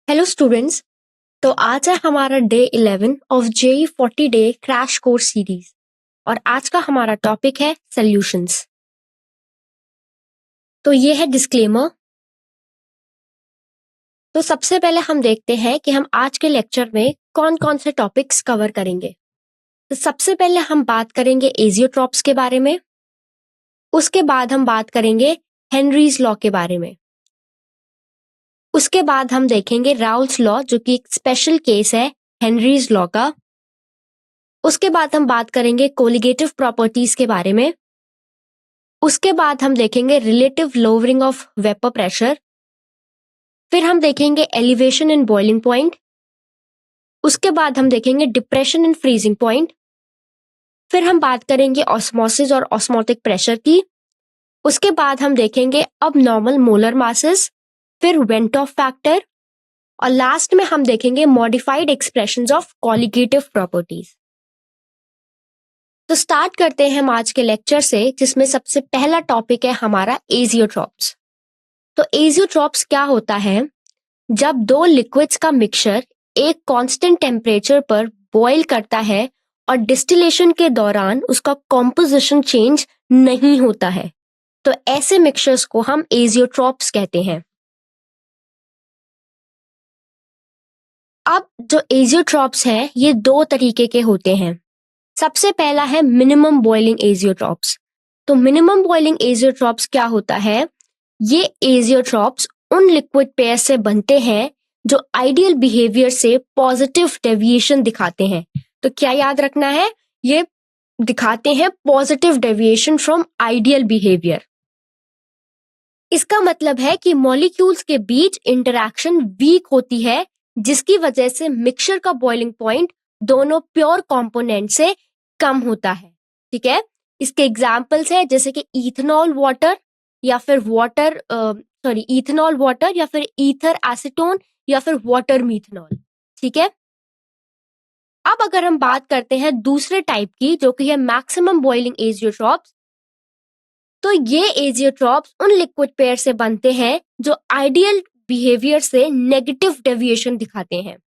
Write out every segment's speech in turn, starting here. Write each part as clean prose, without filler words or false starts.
Hello students. तो आज है हमारा day 11 of JEE 40 day crash course series और आज का हमारा टॉपिक है सॉल्यूशंस। तो ये है डिस्क्लेमर। तो सबसे पहले हम देखते हैं कि हम आज के लेक्चर में कौन कौन से टॉपिक्स कवर करेंगे। तो सबसे पहले हम बात करेंगे एजियोट्रॉप्स के बारे में, उसके बाद हम बात करेंगे हेनरीज लॉ के बारे में, उसके बाद हम देखेंगे राउल्स लॉ जो कि एक स्पेशल केस है हेनरीज लॉ का, उसके बाद हम बात करेंगे कोलिगेटिव प्रॉपर्टीज के बारे में, उसके बाद हम देखेंगे relative lowering of vapour pressure, फिर हम देखेंगे एलिवेशन इन बॉइलिंग पॉइंट, उसके बाद हम देखेंगे डिप्रेशन इन फ्रीजिंग पॉइंट, फिर हम बात करेंगे ऑस्मोसिस और ऑस्मोटिक प्रेशर की, उसके बाद हम देखेंगे अब नॉर्मल मोलर मासेस, फिर वेंट ऑफ फैक्टर और लास्ट में हम देखेंगे modified expressions of colligative properties. तो स्टार्ट करते हैं हम आज के लेक्चर से, जिसमें सबसे पहला टॉपिक है हमारा एजियोट्रॉप्स। तो एजियोट्रॉप्स क्या होता है? जब दो लिक्विड्स का मिक्सचर एक कांस्टेंट टेम्परेचर पर बॉईल करता है और डिस्टिलेशन के दौरान उसका कॉम्पोजिशन चेंज नहीं होता है, तो ऐसे मिक्सचर्स को हम एजियोट्रॉप्स कहते हैं। अब जो एजियोट्रॉप्स हैं ये दो तरीके के होते हैं। सबसे पहला है मिनिमम बॉइलिंग एजियोट्रॉप्स। तो मिनिमम बॉइलिंग एजियोट्रॉप्स क्या होता है? ये एजियोट्रॉप्स उन लिक्विड पेयर से बनते हैं जो आइडियल बिहेवियर से पॉजिटिव डेविएशन दिखाते हैं। तो क्या याद रखना है? ये दिखाते हैं positive deviation from ideal behaviour. इसका मतलब है कि मॉलिक्यूल्स के बीच इंटरैक्शन वीक होती है, जिसकी वजह से मिक्सचर का बॉइलिंग पॉइंट दोनों प्योर कंपोनेंट से कम होता है। ठीक है, इसके एग्जांपल्स है जैसे कि इथेनॉल वाटर या फिर इथेनॉल वाटर या फिर ईथर एसीटोन या फिर वाटर मीथेनॉल। ठीक है, अब अगर हम बात करते हैं दूसरे टाइप की जो कि है मैक्सिमम बॉइलिंग एजियोट्रॉप्स, तो ये एजियोट्रॉप्स उन लिक्विड पेयर से बनते हैं जो आइडियल बिहेवियर से नेगेटिव डेविएशन दिखाते हैं।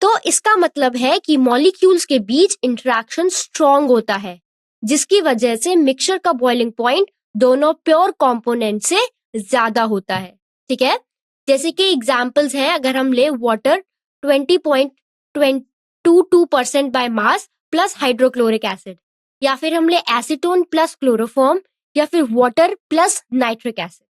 तो इसका मतलब है कि मॉलिक्यूल्स के बीच इंटरेक्शन स्ट्रॉन्ग होता है, जिसकी वजह से मिक्सचर का बॉइलिंग पॉइंट दोनों प्योर कंपोनेंट से ज्यादा होता है। ठीक है, जैसे कि एग्जांपल्स हैं, अगर हम ले water 20.22% by mass plus hydrochloric acid, या फिर हम ले एसीटोन प्लस क्लोरोफॉर्म, या फिर वाटर प्लस नाइट्रिक एसिड।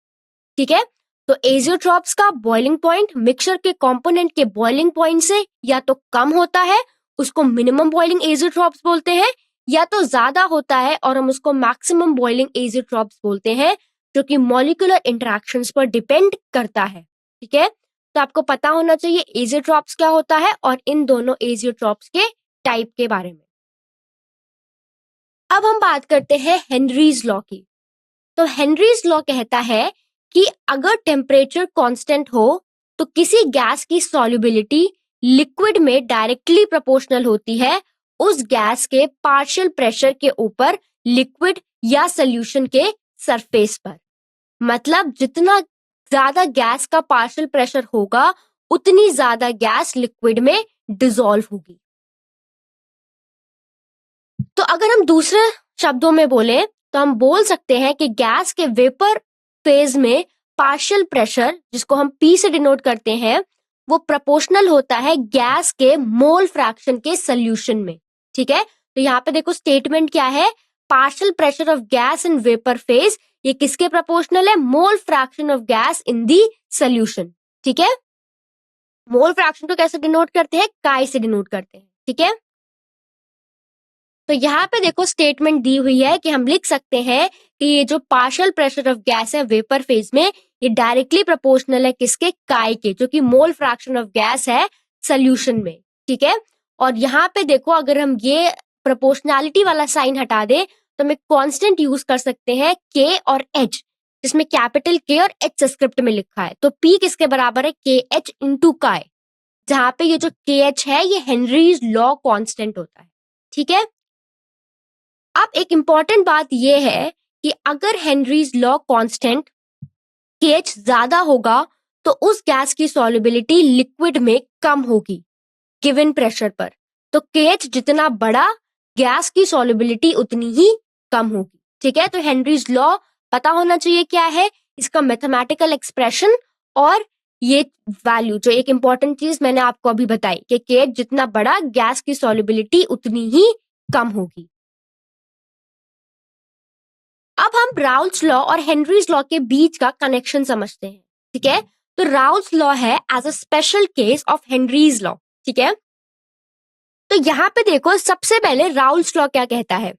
ठीक है, तो एजियोट्रॉप्स का बॉइलिंग पॉइंट मिक्सचर के कंपोनेंट के बॉइलिंग पॉइंट से या तो कम होता है, उसको मिनिमम बॉइलिंग एजियोट्रॉप्स बोलते हैं, या तो ज्यादा होता है और हम उसको मैक्सिमम बॉइलिंग एजियोट्रॉप्स बोलते हैं, जो कि मॉलिक्यूलर इंटरेक्शंस पर डिपेंड करता है। ठीक है, तो आपको पता होना चाहिए एजियोट्रॉप्स क्या होता है और इन दोनों एजियोट्रॉप्स के टाइप के बारे में। अब हम बात करते हैं हेनरीज लॉ की। तो हेनरीज लॉ कहता है कि अगर टेम्परेचर कांस्टेंट हो तो किसी गैस की सॉल्युबिलिटी लिक्विड में डायरेक्टली प्रोपोर्शनल होती है उस गैस के पार्शियल प्रेशर के ऊपर लिक्विड या सॉल्यूशन के सरफेस पर। मतलब जितना ज्यादा गैस का पार्शियल प्रेशर होगा उतनी ज्यादा गैस लिक्विड में डिसॉल्व होगी। तो अगर हम दूसरे शब्दों में बोले तो हम बोल सकते हैं कि गैस के वेपर फेज में पार्शियल प्रेशर, जिसको हम P से डिनोट करते हैं, वो प्रोपोर्शनल होता है गैस के मोल फ्रैक्शन के सॉल्यूशन में। ठीक है, तो यहाँ पे देखो स्टेटमेंट क्या है, partial pressure of gas in vapour phase, ये किसके प्रोपोर्शनल है? Mole fraction of gas in the solution. ठीक है, मोल फ्रैक्शन को कैसे डिनोट करते हैं? काई से डिनोट करते हैं। ठीक है, तो यहाँ पे देखो स्टेटमेंट दी हुई है कि हम लिख सकते हैं कि ये जो पार्शियल प्रेशर ऑफ गैस है वेपर फेज में, ये डायरेक्टली प्रोपोर्शनल है किसके? काई के, जो कि मोल फ्रैक्शन ऑफ गैस है सॉल्यूशन में। ठीक है, और यहाँ पे देखो अगर हम ये प्रोपोर्शनैलिटी वाला साइन हटा दे तो हम एक कांस्टेंट यूज कर सकते हैं के और एच, जिसमें कैपिटल के और एच सब्सक्रिप्ट में लिखा है। तो पी किसके बराबर है? के एच इंटू काई, जहाँ पे ये जो के एच है ये हेनरीज लॉ कांस्टेंट होता है। ठीक है, अब एक इंपॉर्टेंट बात यह है कि अगर हेनरीज लॉ कांस्टेंट KH ज्यादा होगा तो उस गैस की सॉल्युबिलिटी लिक्विड में कम होगी गिवन प्रेशर पर। तो KH जितना बड़ा, गैस की सॉल्युबिलिटी उतनी ही कम होगी। ठीक है, तो हेनरीज लॉ पता होना चाहिए क्या है, इसका मैथमेटिकल एक्सप्रेशन, और ये वैल्यू जो एक इंपॉर्टेंट चीज मैंने आपको अभी बताई कि KH जितना बड़ा, गैस की सॉल्युबिलिटी उतनी ही कम होगी। अब हम राउल्स लॉ और हेनरीज लॉ के बीच का कनेक्शन समझते हैं। ठीक है, तो राउल्स लॉ है as a special case of Henry's law. ठीक है, तो यहाँ पे देखो, सबसे पहले राउल्स लॉ क्या कहता है।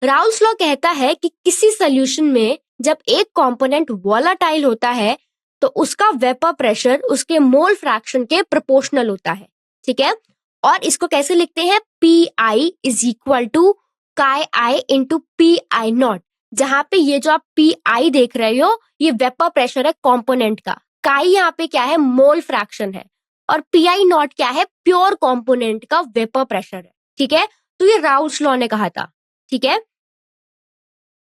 राउल्स लॉ कहता है कि किसी सोल्यूशन में जब एक कंपोनेंट वोलाटाइल होता है तो उसका वेपर प्रेशर उसके मोल फ्रैक्शन के प्रोपोर्शनल होता है। ठीक है, और इसको कैसे लिखते हैं, PI इज इक्वल टू काई आई इंटू PI नॉट, जहां पे ये जो आप PI देख रहे हो ये वेपर प्रेशर है कंपोनेंट का, काई यहाँ पे क्या है, मोल फ्रैक्शन है, और PI नॉट क्या है, प्योर कंपोनेंट का वेपर प्रेशर है। ठीक है, तो ये राउल्स लॉ ने कहा था। ठीक है,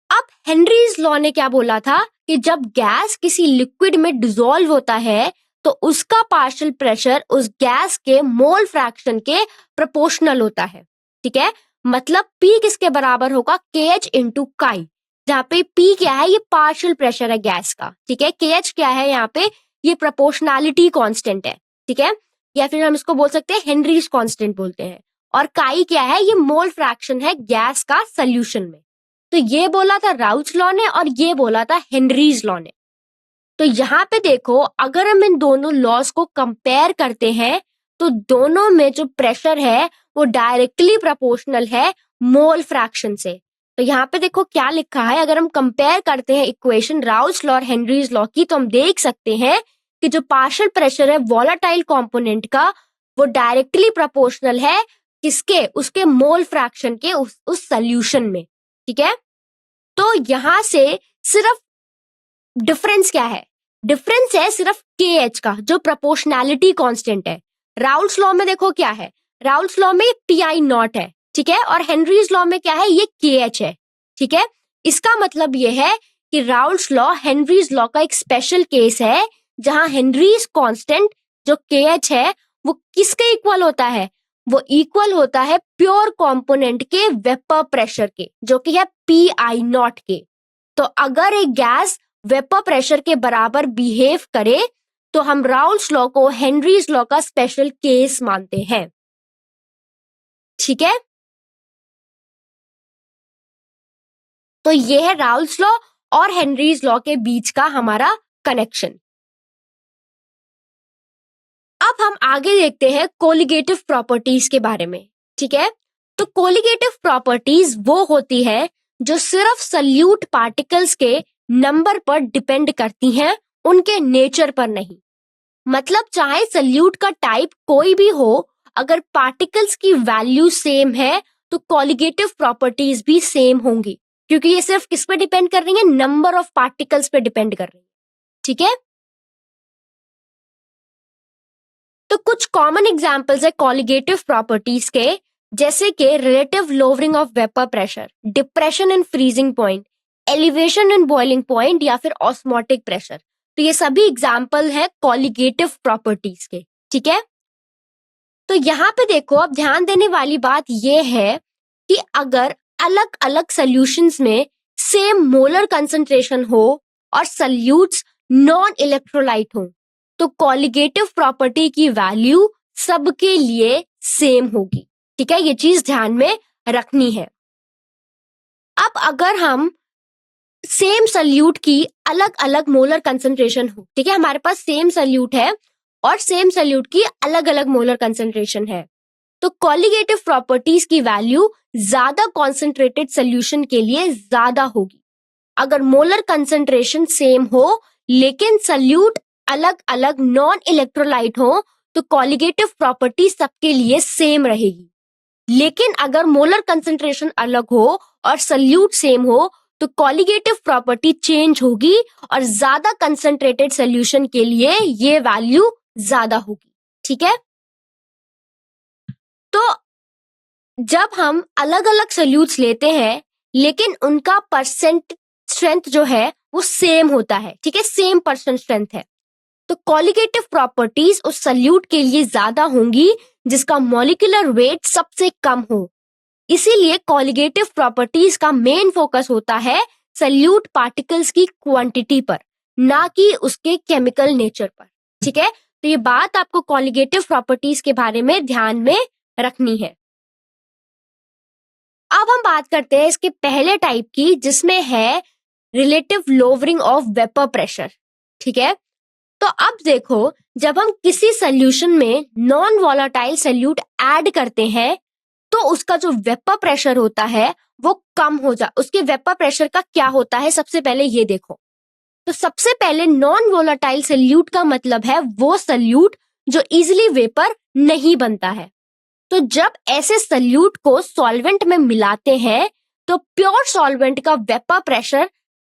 अब हेनरीज लॉ ने क्या बोला था कि जब गैस किसी लिक्विड में डिसॉल्व होता है तो उसका पार्शियल प्रेशर उस गैस के मोल फ्रैक्शन के प्रोपोर्शनल होता है। ठीक है, मतलब P किसके बराबर होगा, KH इंटू काई, जहाँ पे P क्या है, ये पार्शियल प्रेशर है गैस का। ठीक है, KH क्या है यहाँ पे, ये प्रोपोर्शनैलिटी कांस्टेंट है। ठीक है, या फिर हम इसको बोल सकते हैं हेनरीज कांस्टेंट बोलते हैं, और काई क्या है, ये मोल फ्रैक्शन है गैस का सोल्यूशन में। तो ये बोला था राउल्स लॉ ने और ये बोला था हेनरीज लॉ ने। तो यहाँ पे देखो, अगर हम इन दोनों लॉस को कंपेयर करते हैं तो दोनों में जो प्रेशर है वो डायरेक्टली प्रोपोर्शनल है मोल फ्रैक्शन से। तो यहाँ पे देखो क्या लिखा है, अगर हम कंपेयर करते हैं इक्वेशन राउल्स लॉ और हेनरीज लॉ की, तो हम देख सकते हैं कि जो पार्शियल प्रेशर है वोलाटाइल कंपोनेंट का वो डायरेक्टली प्रोपोर्शनल है किसके, उसके मोल फ्रैक्शन के उस सोल्यूशन में। ठीक है, तो यहां से सिर्फ डिफरेंस क्या है, डिफरेंस है सिर्फ KH का जो प्रोपोर्शनैलिटी कांस्टेंट है। राउल्स लॉ में देखो क्या है, राउल्स लॉ में PI नॉट है। ठीक है, और हेनरीज लॉ में क्या है, ये KH है। ठीक है, इसका मतलब ये है कि राउल्स लॉ हेनरीज लॉ का एक स्पेशल केस है जहां हेनरीज कांस्टेंट जो KH है वो किसके इक्वल होता है, वो इक्वल होता है प्योर कंपोनेंट के वेपर प्रेशर के, जो कि है PI नॉट के। तो अगर एक गैस वेपर प्रेशर के बराबर बिहेव करे तो हम राउल्स लॉ को हेनरीज लॉ का स्पेशल केस मानते हैं। ठीक है, तो ये है राउल्स लॉ और हेनरीज लॉ के बीच का हमारा कनेक्शन। अब हम आगे देखते हैं कोलिगेटिव प्रॉपर्टीज के बारे में। ठीक है, तो कोलिगेटिव प्रॉपर्टीज वो होती है जो सिर्फ सल्यूट पार्टिकल्स के नंबर पर डिपेंड करती हैं, उनके नेचर पर नहीं। मतलब चाहे सल्यूट का टाइप कोई भी हो, अगर पार्टिकल्स की वैल्यू सेम है तो कोलिगेटिव प्रॉपर्टीज भी सेम होंगी, क्योंकि ये सिर्फ किस पे डिपेंड कर रही है, नंबर ऑफ पार्टिकल्स पे डिपेंड कर रही है। ठीक है, तो कुछ कॉमन एग्जांपल्स है कोलिगेटिव प्रॉपर्टीज के, जैसे कि relative lowering of vapour pressure, depression in freezing point, elevation in boiling point, या फिर ऑस्मोटिक प्रेशर। तो ये सभी एग्जांपल है कोलिगेटिव प्रॉपर्टीज के। ठीक है, तो यहाँ पे देखो, अब ध्यान देने वाली बात ये है कि अगर अलग अलग सॉल्यूशंस में सेम मोलर कंसंट्रेशन हो और सॉल्यूट्स नॉन इलेक्ट्रोलाइट हो तो कोलिगेटिव प्रॉपर्टी की वैल्यू सबके लिए सेम होगी। ठीक है, ये चीज ध्यान में रखनी है। अब अगर हम सेम सॉल्यूट की अलग अलग मोलर कंसंट्रेशन हो, ठीक है, हमारे पास सेम सॉल्यूट है और सेम सॉल्यूट की अलग अलग मोलर कंसंट्रेशन है, तो कोलिगेटिव प्रॉपर्टीज की वैल्यू ज्यादा कॉन्सेंट्रेटेड सॉल्यूशन के लिए ज्यादा होगी। अगर मोलर कंसंट्रेशन सेम हो लेकिन सॉल्यूट अलग अलग नॉन इलेक्ट्रोलाइट हो तो कोलिगेटिव प्रॉपर्टी सबके लिए सेम रहेगी। लेकिन अगर मोलर कंसंट्रेशन अलग हो और सॉल्यूट सेम हो तो कोलिगेटिव प्रॉपर्टी चेंज होगी और ज्यादा कंसंट्रेटेड सॉल्यूशन के लिए ये वैल्यू ज्यादा होगी। ठीक है, तो जब हम अलग अलग सॉल्यूट्स लेते हैं लेकिन उनका परसेंट स्ट्रेंथ जो है वो सेम होता है, ठीक है, सेम परसेंट स्ट्रेंथ है, तो कॉलिगेटिव प्रॉपर्टीज उस सल्यूट के लिए ज्यादा होंगी जिसका मॉलिक्यूलर वेट सबसे कम हो। इसीलिए कॉलिगेटिव प्रॉपर्टीज का मेन फोकस होता है सल्यूट पार्टिकल्स की क्वांटिटी पर, ना कि उसके केमिकल नेचर पर। ठीक है, तो ये बात आपको कॉलिगेटिव प्रॉपर्टीज के बारे में ध्यान में रखनी है। अब हम बात करते हैं इसके पहले टाइप की, जिसमें है relative lowering of vapour pressure. ठीक है, तो अब देखो, जब हम किसी सॉल्यूशन में नॉन वोलेटाइल सॉल्यूट ऐड करते हैं तो उसका जो वेपर प्रेशर होता है वो कम हो जा उसके वेपर प्रेशर का क्या होता है, सबसे पहले ये देखो। तो सबसे पहले नॉन वोलेटाइल सॉल्यूट का मतलब है वो सॉल्यूट जो इजीली वेपर नहीं बनता है। तो जब ऐसे सॉल्यूट को सॉल्वेंट में मिलाते हैं तो प्योर सॉल्वेंट का वेपर प्रेशर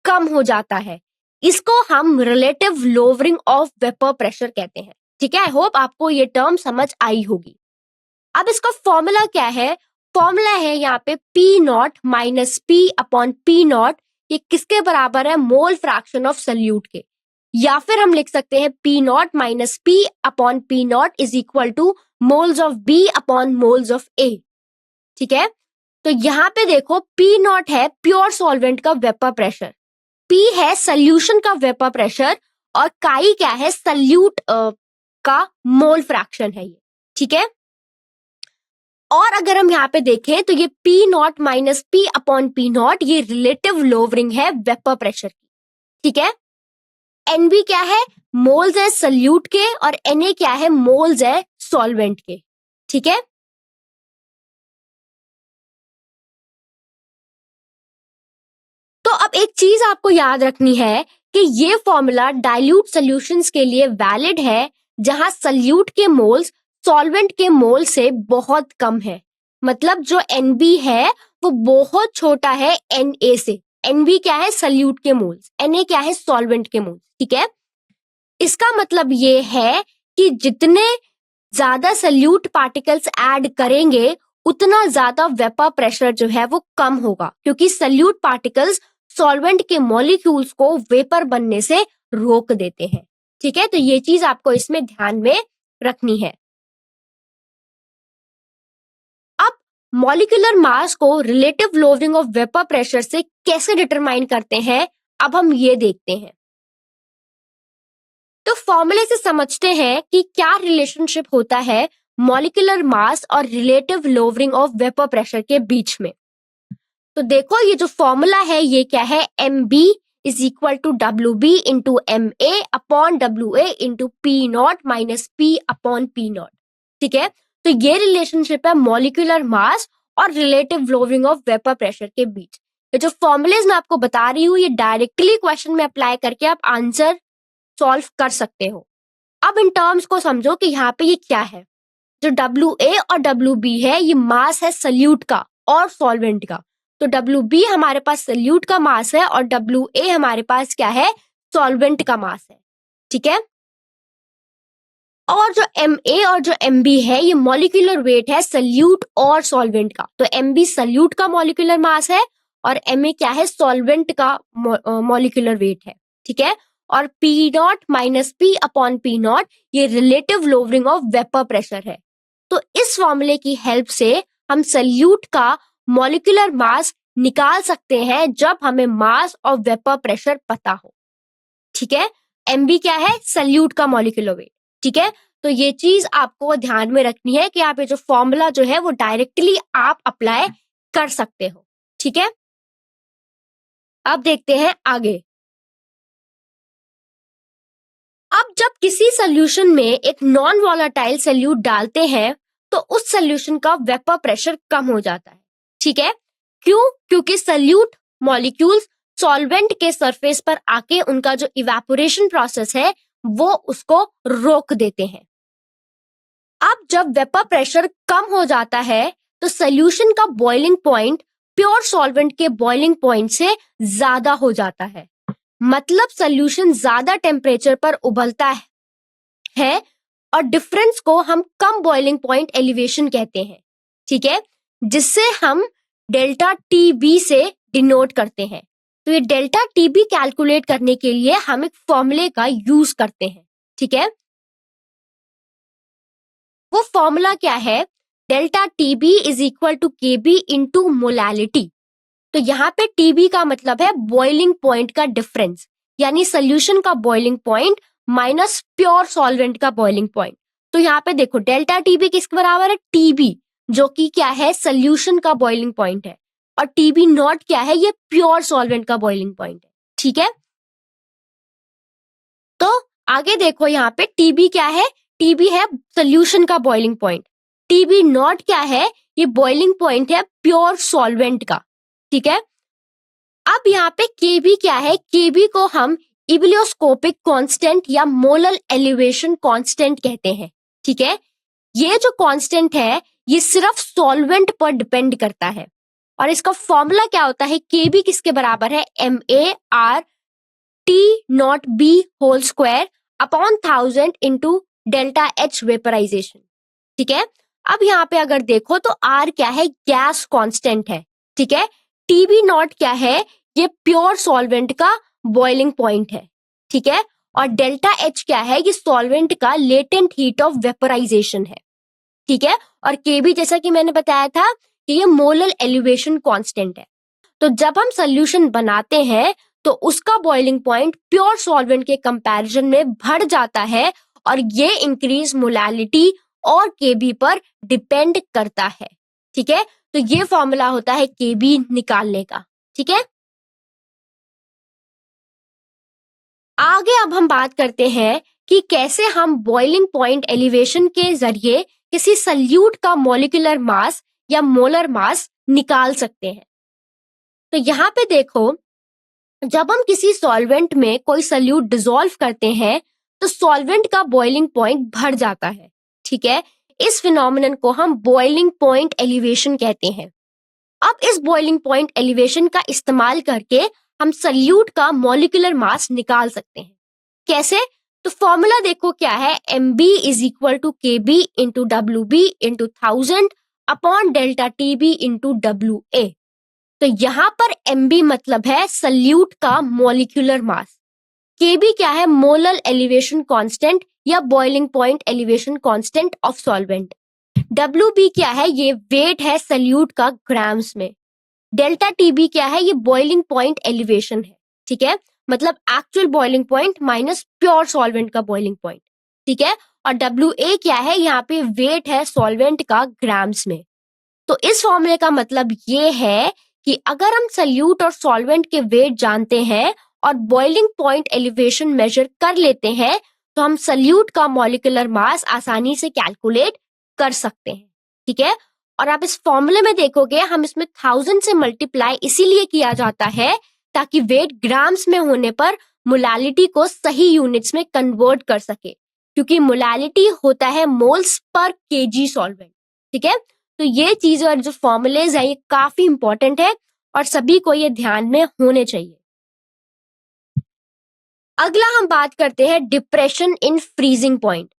कम हो जाता है। इसको हम relative lowering of vapour pressure कहते हैं। ठीक है, आई होप आपको ये टर्म समझ आई होगी। अब इसका फॉर्मूला क्या है? फॉर्मूला है यहाँ पे P not minus P upon P not. ये किसके बराबर है? मोल फ्रैक्शन ऑफ सॉल्यूट के। या फिर हम लिख सकते हैं P not minus P upon P not is equal to moles of B upon moles of A. ठीक है, तो यहाँ पे देखो पी नॉट है प्योर सॉल्वेंट का वेपर प्रेशर, पी है सॉल्यूशन का वेपर प्रेशर, और काई क्या है? सॉल्यूट का मोल फ्रैक्शन है ये। ठीक है, और अगर हम यहाँ पे देखें तो ये P not minus P upon P not ये रिलेटिव लोअरिंग है वेपर प्रेशर की। ठीक है, एनबी क्या है? मोल्स है सॉल्यूट के, और एनए क्या है? मोल्स है सॉल्वेंट के। ठीक है, तो अब एक चीज आपको याद रखनी है कि ये फॉर्मूला डाइल्यूट सॉल्यूशंस के लिए वैलिड है जहां सॉल्यूट के मोल्स सॉल्वेंट के मोल से बहुत कम है। मतलब जो एनबी है वो बहुत छोटा है एनए से। एनबी क्या है? सॉल्यूट के मोल्स, एनए क्या है? सॉल्वेंट के मोल्स। ठीक है, इसका मतलब ये है कि जितने ज्यादा सॉल्यूट पार्टिकल्स ऐड करेंगे उतना ज्यादा वेपर प्रेशर जो है वो कम होगा, क्योंकि सॉल्यूट पार्टिकल्स सॉल्वेंट के मॉलिक्यूल्स को वेपर बनने से रोक देते हैं। ठीक है, तो ये चीज आपको इसमें ध्यान में रखनी है। अब मॉलिक्यूलर मास को relative lowering of vapour pressure से कैसे डिटरमाइन करते हैं, अब हम ये देखते हैं। तो फॉर्मूले से समझते हैं कि क्या रिलेशनशिप होता है मॉलिक्यूलर मास और relative lowering of vapour pressure के बीच में। तो देखो ये जो फॉर्मूला है ये क्या है? M B is equal to W B into M A upon W A into P not minus P upon P nought. ठीक है, तो ये रिलेशनशिप है मॉलिक्यूलर मास और relative lowering of vapour pressure के बीच। ये जो फॉर्मूलेज मैं आपको बता रही हूँ ये डायरेक्टली क्वेश्चन में अप्लाई करके आप आंसर सॉल्व कर सकते हो। अब इन टर्म्स को समझो कि यहाँ पे ये क्या है। जो डब्ल्यू ए और डब्ल्यू बी है ये मास है सल्यूट का और सॉल्वेंट का। तो डब्ल्यू बी हमारे पास सल्यूट का मास है और डब्ल्यू ए हमारे पास क्या है? सॉल्वेंट का मास है। ठीक है, और जो एम ए और जो एम बी है ये मॉलिक्यूलर वेट है सल्यूट और सॉल्वेंट का। तो एम बी सल्यूट का मॉलिक्यूलर मास है और एम ए क्या है? सॉल्वेंट का मॉलिक्यूलर वेट है। ठीक है, और P not minus P upon P not ये relative lowering of vapour pressure है। तो इस फॉर्मूले की हेल्प से हम सल्यूट का मॉलिक्यूलर मास निकाल सकते हैं जब हमें मास और वेपर प्रेशर पता हो। ठीक है, एमबी क्या है? सल्यूट का मॉलिक्यूलर वेट। ठीक है, तो ये चीज आपको ध्यान में रखनी है कि आप ये जो फॉर्मूला जो है वो डायरेक्टली आप अप्लाई कर सकते हो। ठीक है, अब देखते हैं आगे। अब जब किसी सोल्यूशन में एक नॉन वोलेटाइल सोल्यूट डालते हैं तो उस सोल्यूशन का वेपर प्रेशर कम हो जाता है। ठीक है, क्यों? क्योंकि सोल्यूट मॉलिक्यूल्स सॉल्वेंट के सरफेस पर आके उनका जो इवेपोरेशन प्रोसेस है वो उसको रोक देते हैं। अब जब वेपर प्रेशर कम हो जाता है तो सोल्यूशन का बॉइलिंग पॉइंट प्योर सॉल्वेंट के बॉइलिंग पॉइंट से ज्यादा हो जाता है। मतलब सोल्यूशन ज्यादा टेम्परेचर पर उबलता है और डिफरेंस को हम कम बॉइलिंग पॉइंट एलिवेशन कहते हैं। ठीक है, जिससे हम डेल्टा टी बी से डिनोट करते हैं। तो ये डेल्टा टी बी कैलकुलेट करने के लिए हम एक फॉर्मूले का यूज करते हैं। ठीक है। वो फॉर्मूला क्या है, delta TB is equal to KB into molality. तो यहाँ पे टीबी का मतलब है बॉइलिंग पॉइंट का डिफरेंस, यानी सोल्यूशन का boiling point minus pure solvent का बॉइलिंग पॉइंट। तो यहाँ पे देखो डेल्टा टीबी किसके बराबर है, टीबी, जो कि क्या है, सोल्यूशन का बॉइलिंग पॉइंट है, और टीबी नॉट क्या है, ये प्योर सॉल्वेंट का बॉइलिंग पॉइंट है। ठीक है, तो आगे देखो यहाँ पे टीबी क्या है, टीबी है सोल्यूशन का बॉइलिंग पॉइंट, टीबी नॉट क्या है, ये बॉइलिंग पॉइंट है प्योर सॉल्वेंट का। ठीक है, अब यहाँ पे केबी क्या है, केबी को हम इबिलियोस्कोपिक कांस्टेंट या मोलर एलिवेशन कांस्टेंट कहते हैं। ठीक है, ये जो कांस्टेंट है ये सिर्फ सॉल्वेंट पर डिपेंड करता है, और इसका फॉर्मूला क्या होता है, केबी किसके बराबर है, MAR T nought B whole square upon 1000 into delta H vaporisation. ठीक है, अब यहाँ पे अगर देखो तो R क्या है, गैस कांस्टेंट है। ठीक है, TB नॉट क्या है, ये प्योर सॉल्वेंट का बॉइलिंग पॉइंट है। ठीक है, और डेल्टा H क्या है, ये सॉल्वेंट का लेटेंट हीट ऑफ वेपराइजेशन है। ठीक है, और केबी जैसा कि मैंने बताया था कि ये मोलर एलिवेशन कांस्टेंट है। तो जब हम सोल्यूशन बनाते हैं तो उसका बॉइलिंग पॉइंट प्योर सॉल्वेंट के कंपैरिजन में बढ़ जाता है, और ये इंक्रीज मोलैलिटी और केबी पर डिपेंड करता है। ठीक है, तो ये फॉर्मूला होता है केबी निकालने का। ठीक है, आगे अब हम बात करते हैं कि कैसे हम बॉइलिंग पॉइंट एलिवेशन के जरिए किसी सल्यूट का मॉलिक्यूलर मास या मोलर मास निकाल सकते हैं। तो यहाँ पे देखो, जब हम किसी सॉल्वेंट में कोई सल्यूट डिसॉल्व करते हैं तो सॉल्वेंट का बॉइलिंग पॉइंट बढ़ जाता है। ठीक है, इस फिनोमिनन को हम बॉइलिंग पॉइंट एलिवेशन कहते हैं। अब इस बॉइलिंग पॉइंट एलिवेशन का इस्तेमाल करके हम सल्यूट का मॉलिक्यूलर मास निकाल सकते हैं। कैसे? तो फॉर्मूला देखो क्या है, Mb is equal to KB into WB into 1000 upon delta TB into WA। तो यहाँ पर Mb मतलब है सल्यूट का मॉलिक्यूलर मास, Kb क्या है, मोलर एलिवेशन कांस्टेंट या boiling point elevation constant of solvent, WB क्या है, ये वेट है सल्यूट का ग्राम्स में, डेल्टा TB क्या है, ये बॉइलिंग पॉइंट एलिवेशन है। ठीक है, मतलब actual boiling point minus pure solvent का बॉइलिंग पॉइंट। ठीक है, और WA क्या है, यहाँ पे वेट है सॉल्वेंट का ग्राम्स में। तो इस फॉर्मूले का मतलब ये है कि अगर हम सल्यूट और सॉल्वेंट के वेट जानते हैं और बॉइलिंग पॉइंट एलिवेशन मेजर कर लेते हैं तो हम सल्यूट का मॉलिक्यूलर मास आसानी से कैलकुलेट कर सकते हैं। ठीक है, और आप इस फॉर्मूले में देखोगे हम इसमें 1000 से मल्टीप्लाई इसीलिए किया जाता है ताकि वेट ग्राम्स में होने पर मोलैलिटी को सही यूनिट्स में कन्वर्ट कर सके, क्योंकि मोलैलिटी होता है मोल्स पर केजी सॉल्वेंट। ठीक है, तो ये चीज और जो फॉर्मूलेज है ये काफी इंपॉर्टेंट है और सभी को ये ध्यान में होने चाहिए। अगला हम बात करते हैं डिप्रेशन इन फ्रीजिंग पॉइंट।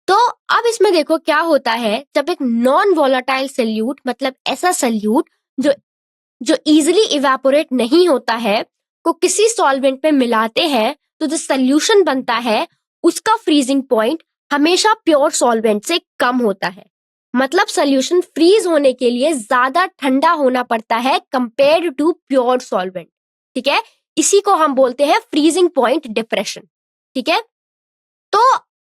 तो अब इसमें देखो क्या होता है, जब एक नॉन वोलेटाइल सल्यूट, मतलब ऐसा सल्यूट जो जो इजीली इवेपोरेट नहीं होता है, को किसी सॉल्वेंट में मिलाते हैं तो जो सल्यूशन बनता है उसका फ्रीजिंग पॉइंट हमेशा प्योर सॉल्वेंट से कम होता है। मतलब सॉल्यूशन फ्रीज होने के लिए ज्यादा ठंडा होना पड़ता है कंपेयर टू प्योर सॉल्वेंट। ठीक है, इसी को हम बोलते हैं फ्रीजिंग पॉइंट डिप्रेशन। ठीक है, तो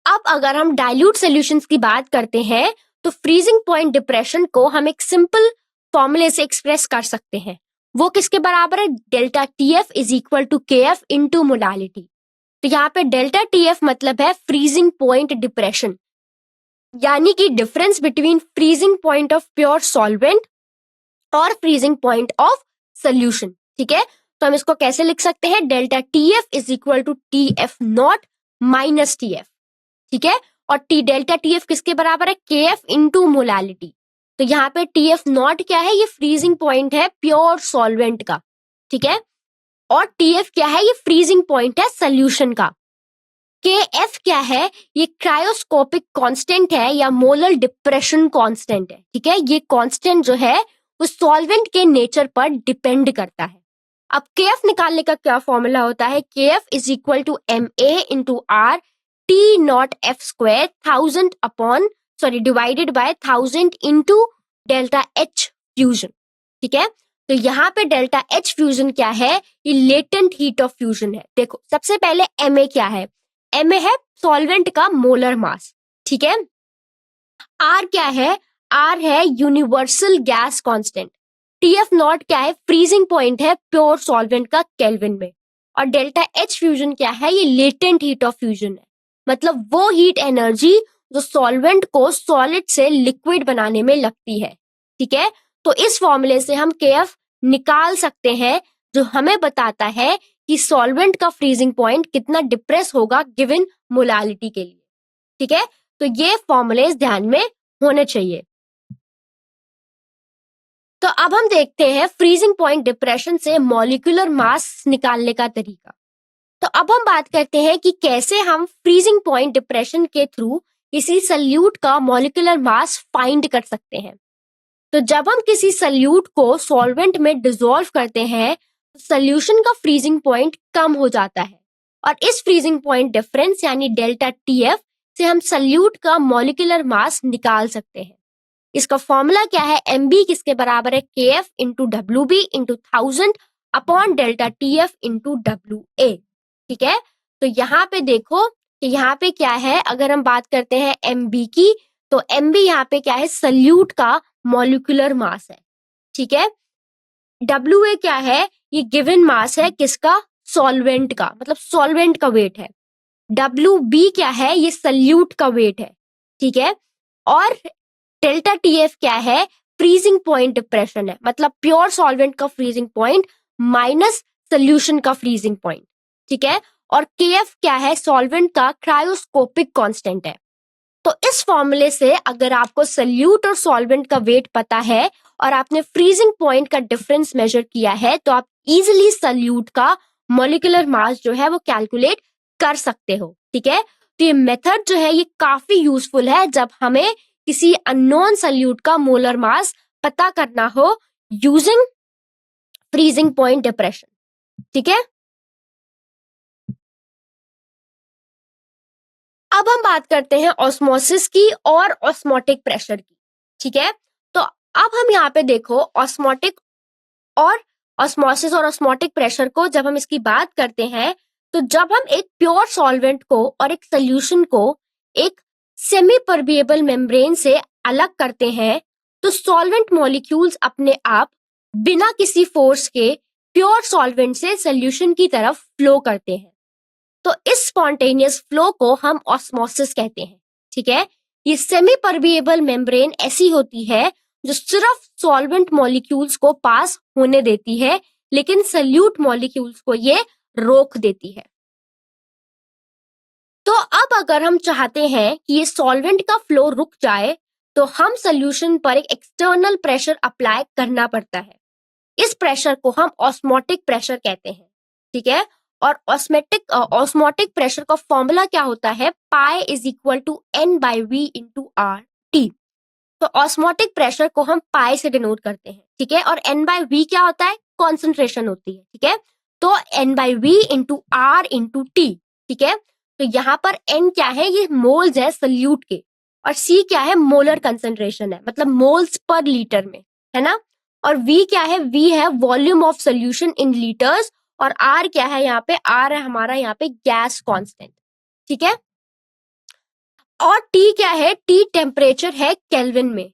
अब अगर हम डाइल्यूट सॉल्यूशंस की बात करते हैं तो फ्रीजिंग पॉइंट डिप्रेशन को हम एक सिंपल फॉर्मूले से एक्सप्रेस कर सकते हैं। वो किसके बराबर है, delta TF is equal to KF into molality. तो यहाँ पे डेल्टा TF मतलब है फ्रीजिंग पॉइंट डिप्रेशन, यानी कि difference between freezing point of pure solvent और फ्रीजिंग पॉइंट ऑफ सोल्यूशन। ठीक है, तो हम इसको कैसे लिख सकते हैं, delta TF is equal to TF nought minus TF। ठीक है, और डेल्टा TF किसके बराबर है, KF इंटू मोलैलिटी। तो यहाँ पे TF नॉट क्या है, ये फ्रीजिंग पॉइंट है प्योर सॉल्वेंट का। ठीक है, और TF क्या है, ये फ्रीजिंग पॉइंट है सोल्यूशन का। KF क्या है, ये क्रायोस्कोपिक कांस्टेंट है या मोलर डिप्रेशन कांस्टेंट है। ठीक है, ये कांस्टेंट जो है वो सॉल्वेंट के नेचर पर डिपेंड करता है। अब केएफ निकालने का क्या फॉर्मूला होता है, KF is equal to MA into R T nought F square 1000 upon divided by 1000 into delta H fusion. ठीक है, तो यहाँ पे डेल्टा एच फ्यूजन क्या है, ये लेटेंट हीट ऑफ फ्यूजन है। देखो सबसे पहले MA क्या है, MA है सॉल्वेंट का मोलर मास। ठीक है, आर क्या है, आर है universal gas constant. TF not क्या है, फ्रीजिंग पॉइंट है प्योर सॉल्वेंट का केल्विन में। और डेल्टा एच फ्यूजन क्या है, ये लेटेंट हीट ऑफ फ्यूजन है, मतलब वो हीट एनर्जी जो सॉल्वेंट को सॉलिड से लिक्विड बनाने में लगती है। ठीक है, तो इस फॉर्मूले से हम केएफ निकाल सकते हैं, जो हमें बताता है कि सॉल्वेंट का फ्रीजिंग पॉइंट कितना डिप्रेस होगा गिवन मोलालिटी के लिए। ठीक है, तो ये फॉर्मूले ध्यान में होने चाहिए। तो अब हम देखते हैं फ्रीजिंग पॉइंट डिप्रेशन से मॉलिक्यूलर मास निकालने का तरीका। तो अब हम बात करते हैं कि कैसे हम फ्रीजिंग पॉइंट डिप्रेशन के थ्रू किसी सल्यूट का मॉलिक्यूलर मास फाइंड कर सकते हैं। तो जब हम किसी सल्यूट को सॉल्वेंट में डिसॉल्व करते हैं, तो सॉल्यूशन का फ्रीजिंग पॉइंट कम हो जाता है, और इस फ्रीजिंग पॉइंट डिफरेंस यानी डेल्टा टीएफ से हम सल्यूट का मॉलिक्यूलर मास निकाल सकते हैं। इसका फॉर्मूला क्या है, MB किसके बराबर है, KF into WB into 1000 upon delta TF into WA। ठीक है, तो यहाँ पे देखो कि यहाँ पे क्या है, अगर हम बात करते हैं MB की, तो MB यहाँ पे क्या है, सल्यूट का मॉलिक्यूलर मास है। ठीक है, WA क्या है, ये गिवन मास है किसका, सॉल्वेंट का, मतलब सॉल्वेंट का वेट है। WB क्या है, ये सल्यूट का वेट है। ठीक है, और डेल्टा टीएफ क्या है, फ्रीजिंग पॉइंट डिप्रेशन है, मतलब प्योर सॉल्वेंट का फ्रीजिंग पॉइंट माइनस सोल्यूशन का फ्रीजिंग पॉइंट। ठीक है, और केएफ क्या है, सॉल्वेंट का क्रायोस्कोपिक कांस्टेंट है। तो इस फॉर्मूले से अगर आपको सल्यूट और सॉल्वेंट का वेट पता है और आपने फ्रीजिंग पॉइंट का डिफरेंस मेजर किया है, तो आप इजीली सल्यूट का मॉलिक्यूलर मास जो है वो कैलकुलेट कर सकते हो। ठीक है, तो ये मेथड जो है ये काफी यूजफुल है जब हमें किसी अननोन सल्यूट का मोलर मास पता करना हो यूजिंग फ्रीजिंग पॉइंट डिप्रेशन। ठीक है, अब हम बात करते हैं ऑस्मोसिस की और ऑस्मोटिक प्रेशर की। ठीक है, तो अब हम यहाँ पे देखो ऑस्मोटिक और ऑस्मोसिस और ऑस्मोटिक प्रेशर को जब हम इसकी बात करते हैं, तो जब हम एक प्योर सॉल्वेंट को और एक सोल्यूशन को एक सेमी परमिएबल मेम्ब्रेन से अलग करते हैं, तो सॉल्वेंट मॉलिक्यूल्स अपने आप बिना किसी फोर्स के प्योर सॉल्वेंट से सोल्यूशन की तरफ फ्लो करते हैं। तो इस स्पॉन्टेनियस फ्लो को हम ऑस्मोसिस कहते हैं। ठीक है, ये सेमी परमिएबल मेम्ब्रेन ऐसी होती है जो सिर्फ सॉल्वेंट मॉलिक्यूल्स को पास होने देती है, लेकिन सल्यूट मॉलिक्यूल्स को ये रोक देती है। तो अब अगर हम चाहते हैं कि ये सॉल्वेंट का फ्लो रुक जाए, तो हम सोल्यूशन पर एक एक्सटर्नल प्रेशर अप्लाई करना पड़ता है। इस प्रेशर को हम ऑस्मोटिक प्रेशर कहते हैं। ठीक है, और ऑस्मोटिक प्रेशर का फॉर्मूला क्या होता है, pi is equal to N/V into R T. तो ऑस्मोटिक प्रेशर को हम पाई से डिनोट करते हैं। ठीक है, और N/V क्या होता है, कॉन्सेंट्रेशन होती है। ठीक है, तो N/V into R into T. ठीक है, तो यहाँ पर N क्या है, ये मोल्स है सल्यूट के, और C क्या है, मोलर कंसेंट्रेशन है, मतलब मोल्स पर लीटर में, है ना। और V क्या है, V है volume of solution in litres, और R क्या है, यहाँ पे R है हमारा यहाँ पे गैस कांस्टेंट। ठीक है, और T क्या है, T टेम्परेचर है केल्विन में।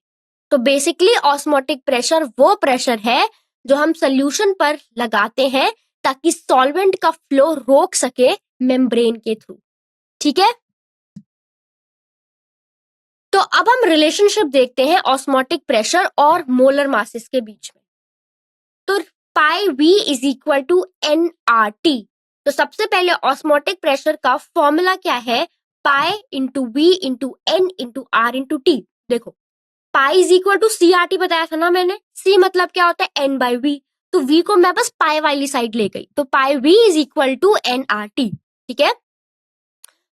तो बेसिकली ऑस्मोटिक प्रेशर वो प्रेशर है जो हम सोल्यूशन पर लगाते हैं ताकि सॉल्वेंट का फ्लो रोक सके मेम्ब्रेन के थ्रू। ठीक है, तो अब हम रिलेशनशिप देखते हैं ऑस्मोटिक प्रेशर और मोलर मासेस के बीच में। तो pi V is equal to NRT। तो सबसे पहले ऑस्मोटिक प्रेशर का फॉर्मूला क्या है, pi into V into N into R into T। देखो pi is equal to CRT बताया था ना मैंने, C मतलब क्या होता है, N/V, तो V को मैं बस पाई वाली साइड ले गई, तो pi V is equal to NRT। ठीक है,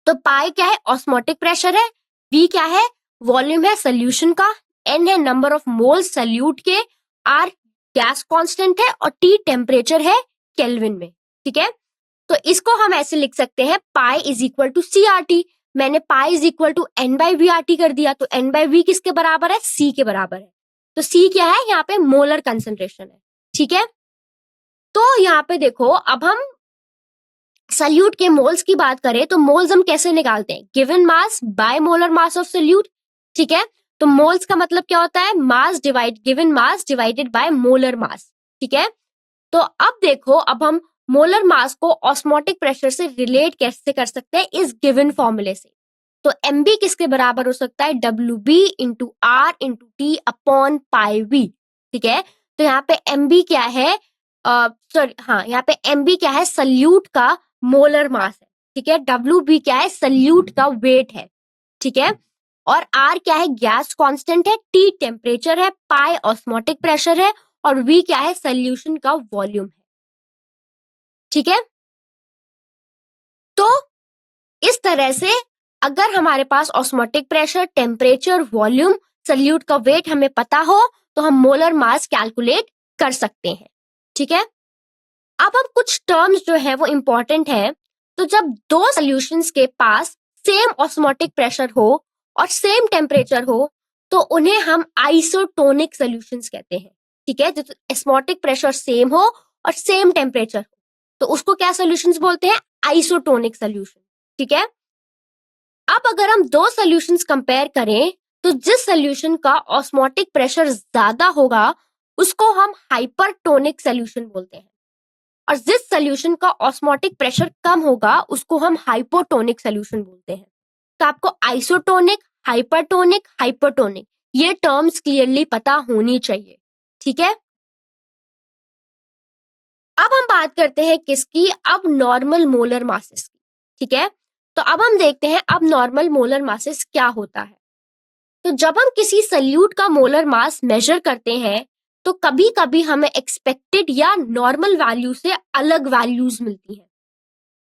तो पाई क्या है, ऑस्मोटिक प्रेशर है, V क्या है, वॉल्यूम है सोल्यूशन का, N है नंबर ऑफ मोल्स सोल्यूट के, R गैस कांस्टेंट है, और T टेम्परेचर है केल्विन में, ठीक है। तो इसको हम ऐसे लिख सकते हैं pi is equal to CRT। मैंने पाई इज इक्वल टू N/VRT कर दिया, तो N/V किसके बराबर है? C के बराबर है। तो C क्या है? यहाँ पे मोलर कंसंट्रेशन है, ठीक है। तो यहाँ पे देखो, अब हम सल्यूट के मोल्स की बात करें तो मोल्स हम कैसे निकालते हैं? Given mass by molar mass of solute, ठीक है। तो मोल्स का मतलब क्या होता है? Mass divide given mass divided by molar mass, ठीक है। तो अब देखो, अब हम मोलर मास को ऑस्मोटिक प्रेशर से रिलेट कैसे कर सकते हैं? इस गिवन फॉर्मूले से। तो MB किसके बराबर हो सकता है? WB into R into T upon pi V, ठीक है। तो यहाँ पे MB क्या है? सॉरी, हाँ, यहाँ पे MB क्या है? सल्यूट का मोलर मास है, ठीक है। WB क्या है? सल्यूट का वेट है, ठीक है। और R क्या है? गैस कांस्टेंट है, T टेम्परेचर है, पाई ऑस्मोटिक प्रेशर है, और V क्या है? सॉल्यूशन का वॉल्यूम है, ठीक है। तो इस तरह से अगर हमारे पास osmotic pressure, temperature, volume, solute का वेट हमें पता हो तो हम मोलर मास कैलकुलेट कर सकते हैं, ठीक है। अब हम कुछ टर्म्स जो है वो इंपॉर्टेंट है। तो जब दो सॉल्यूशंस के पास सेम ऑस्मोटिक प्रेशर हो और सेम टेम्परेचर हो तो उन्हें हम आइसोटोनिक सॉल्यूशंस कहते हैं, ठीक है। जब ऑस्मोटिक प्रेशर सेम हो और सेम टेम्परेचर हो तो उसको क्या सॉल्यूशंस बोलते हैं? आइसोटोनिक सॉल्यूशन, ठीक है। अब अगर हम दो सॉल्यूशंस कंपेयर करें तो जिस सॉल्यूशन का ऑस्मोटिक प्रेशर ज्यादा होगा उसको हम हाइपरटोनिक सॉल्यूशन बोलते हैं, और जिस सॉल्यूशन का ऑस्मोटिक प्रेशर कम होगा उसको हम हाइपोटोनिक सॉल्यूशन बोलते हैं। तो आपको आइसोटोनिक, हाइपरटोनिक, हाइपोटोनिक ये टर्म्स क्लियरली पता होनी चाहिए, ठीक है। अब हम बात करते हैं किसकी? अब नॉर्मल मोलर मासेस की, ठीक है। तो अब हम देखते हैं अब नॉर्मल मोलर मासेस क्या होता है। तो जब हम किसी सल्यूट का मोलर मास मेजर करते हैं तो कभी कभी हमें एक्सपेक्टेड या नॉर्मल वैल्यू से अलग वैल्यूज मिलती हैं।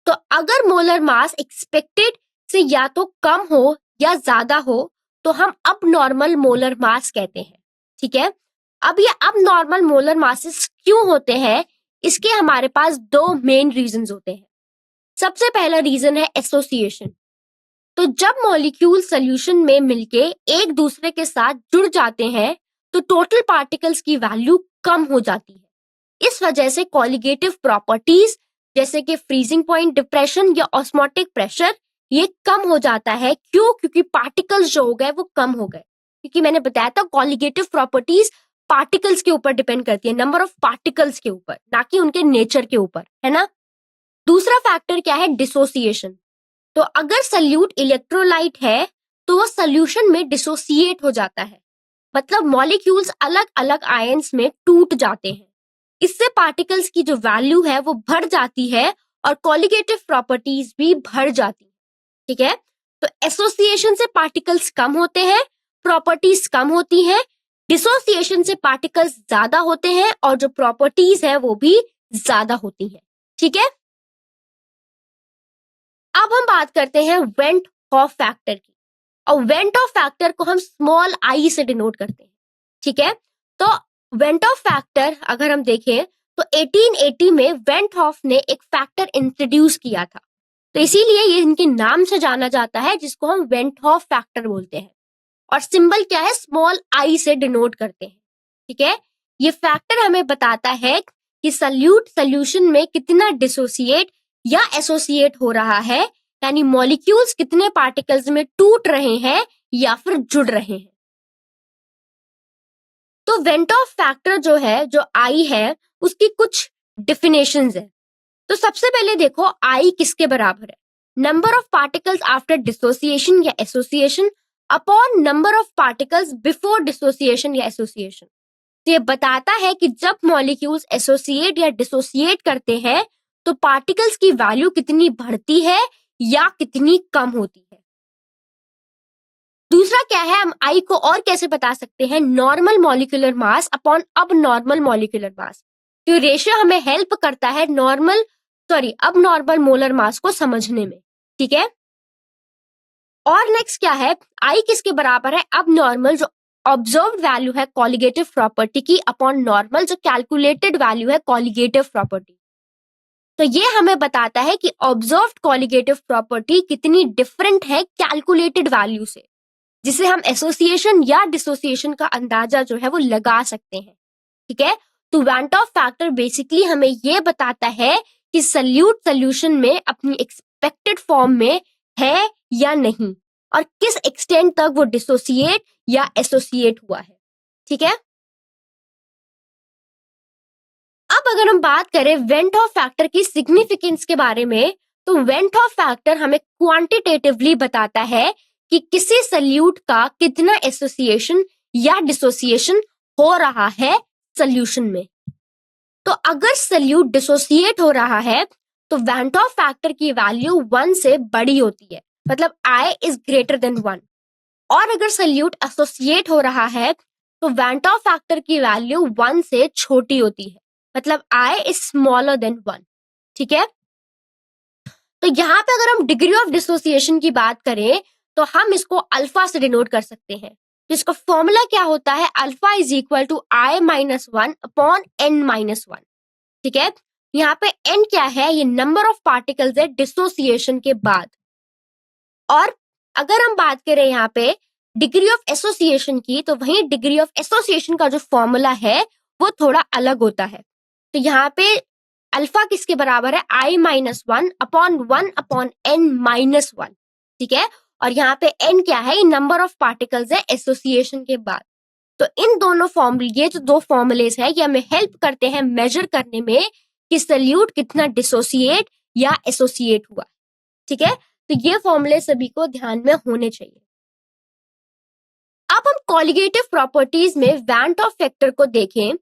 तो अगर मोलर मास एक्सपेक्टेड से या तो कम हो या ज्यादा हो तो हम अब नॉर्मल मोलर मास कहते हैं, ठीक है। अब ये अब नॉर्मल मोलर मासेस क्यों होते हैं? इसके हमारे पास दो मेन रीजंस होते हैं। सबसे पहला रीजन है एसोसिएशन। तो जब मॉलिक्यूल सॉल्यूशन में मिलके एक दूसरे के साथ जुड़ जाते हैं तो टोटल पार्टिकल्स की वैल्यू कम हो जाती है। इस वजह से कॉलिगेटिव प्रॉपर्टीज जैसे कि फ्रीजिंग पॉइंट, डिप्रेशन या ऑस्मोटिक प्रेशर ये कम हो जाता है। क्यों? क्योंकि पार्टिकल्स जो हो गए वो कम हो गए। क्योंकि मैंने बताया था कॉलिगेटिव प्रॉपर्टीज पार्टिकल्स के ऊपर डिपेंड करती है, नंबर ऑफ पार्टिकल्स के ऊपर, ना कि उनके नेचर के ऊपर, है ना। दूसरा फैक्टर क्या है? डिसोसिएशन। तो अगर सल्यूट इलेक्ट्रोलाइट है तो वो सोल्यूशन में डिसोसिएट हो जाता है, मतलब मॉलिक्यूल्स अलग अलग आयंस में टूट जाते हैं। इससे पार्टिकल्स की जो वैल्यू है वो बढ़ जाती है और कॉलिगेटिव प्रॉपर्टीज भी बढ़ जाती है, ठीक है। तो एसोसिएशन से पार्टिकल्स कम होते हैं, प्रॉपर्टीज कम होती हैं। डिसोसिएशन से पार्टिकल्स ज्यादा होते हैं और जो प्रॉपर्टीज है वो भी ज्यादा होती हैं, ठीक है। अब हम बात करते हैं वेंट हॉफ फैक्टर की, और वेंट ऑफ फैक्टर को हम स्मॉल आई से डिनोट करते हैं, ठीक है। तो वेंट ऑफ फैक्टर अगर हम देखें तो 1880 में वेंट हॉफ ने एक फैक्टर इंट्रोड्यूस किया था, तो इसीलिए ये इनके नाम से जाना जाता है जिसको हम वेंट हॉफ फैक्टर बोलते हैं। और सिंबल क्या है? स्मॉल आई से डिनोट करते हैं, ठीक है। ये फैक्टर हमें बताता है कि सल्यूट सॉल्यूशन में कितना डिसोसिएट या एसोसिएट हो रहा है, यानी मॉलिक्यूल्स कितने पार्टिकल्स में टूट रहे हैं या फिर जुड़ रहे हैं। तो वेंट ऑफ फैक्टर जो है, जो आई है, उसकी कुछ डिफिनेशंस है। तो सबसे पहले देखो आई किसके बराबर है? Number of particles after dissociation या association upon number of particles before dissociation या एसोसिएशन। तो ये बताता है कि जब मॉलिक्यूल्स एसोसिएट या डिसोसिएट करते हैं तो पार्टिकल्स की वैल्यू कितनी बढ़ती है या कितनी कम होती है। दूसरा क्या है, हम आई को और कैसे बता सकते हैं? नॉर्मल मॉलिक्यूलर मास अपॉन अब नॉर्मल मॉलिक्यूलर मास। तो रेशियो हमें हेल्प करता है अब नॉर्मल मोलर मास को समझने में, ठीक है। और नेक्स्ट क्या है, आई किसके बराबर है? अब नॉर्मल जो ऑब्जर्व्ड वैल्यू है कॉलिगेटिव प्रॉपर्टी की अपॉन नॉर्मल जो कैलकुलेटेड वैल्यू है कॉलिगेटिव प्रॉपर्टी। तो ये हमें बताता है कि ऑब्जर्व्ड कॉलिगेटिव प्रॉपर्टी कितनी डिफरेंट है कैलकुलेटेड वैल्यू से, जिसे हम एसोसिएशन या डिसोसिएशन का अंदाजा जो है वो लगा सकते हैं। ठीक है, तो वेंट ऑफ फैक्टर बेसिकली हमें ये बताता है कि सल्यूट सोल्यूशन में अपनी एक्सपेक्टेड फॉर्म में है या नहीं, और किस एक्सटेंट तक वो डिसोसिएट या एसोसिएट हुआ है। ठीक है, अब अगर हम बात करें वेंट ऑफ फैक्टर की सिग्निफिकेंस के बारे में, तो वेंट ऑफ फैक्टर हमें क्वांटिटेटिवली बताता है कि किसी सल्यूट का कितना एसोसिएशन या डिसोसिएशन हो रहा है सॉल्यूशन में। तो अगर सल्यूट डिसोसिएट हो रहा है तो वेंट ऑफ फैक्टर की वैल्यू 1 से बड़ी होती है, मतलब I इज ग्रेटर देन 1। और अगर सल्यूट एसोसिएट हो रहा है तो वेंट ऑफ फैक्टर की वैल्यू 1 से छोटी होती है, मतलब I इज स्मॉलर देन 1। ठीक है, तो यहाँ पे अगर हम डिग्री ऑफ डिसोसिएशन की बात करें तो हम इसको अल्फा से डिनोट कर सकते हैं। जिसका फॉर्मूला क्या होता है, alpha is equal to I-1 upon N-1। ठीक है, यहाँ पे N क्या है, ये नंबर ऑफ पार्टिकल्स है डिसोसिएशन के बाद। और अगर हम बात करें यहाँ पे डिग्री ऑफ एसोसिएशन की, तो वहीं डिग्री ऑफ एसोसिएशन का जो फॉर्मूला है वो थोड़ा अलग होता है। तो यहाँ पे अल्फा किसके बराबर है, I-1 अपॉन 1 अपॉन N-1। ठीक है, और यहाँ पे N क्या है, ये नंबर ऑफ पार्टिकल्स है एसोसिएशन के बाद। तो इन दोनों फॉर्मूले, ये जो दो फॉर्मूलेस है, ये हमें हेल्प करते हैं मेजर करने में कि सल्यूट कितना डिसोसिएट या एसोसिएट हुआ। ठीक है, तो ये फॉर्मूले सभी को ध्यान में होने चाहिए। अब हम कॉलिगेटिव प्रॉपर्टीज में वेंट ऑफ फैक्टर को देखें,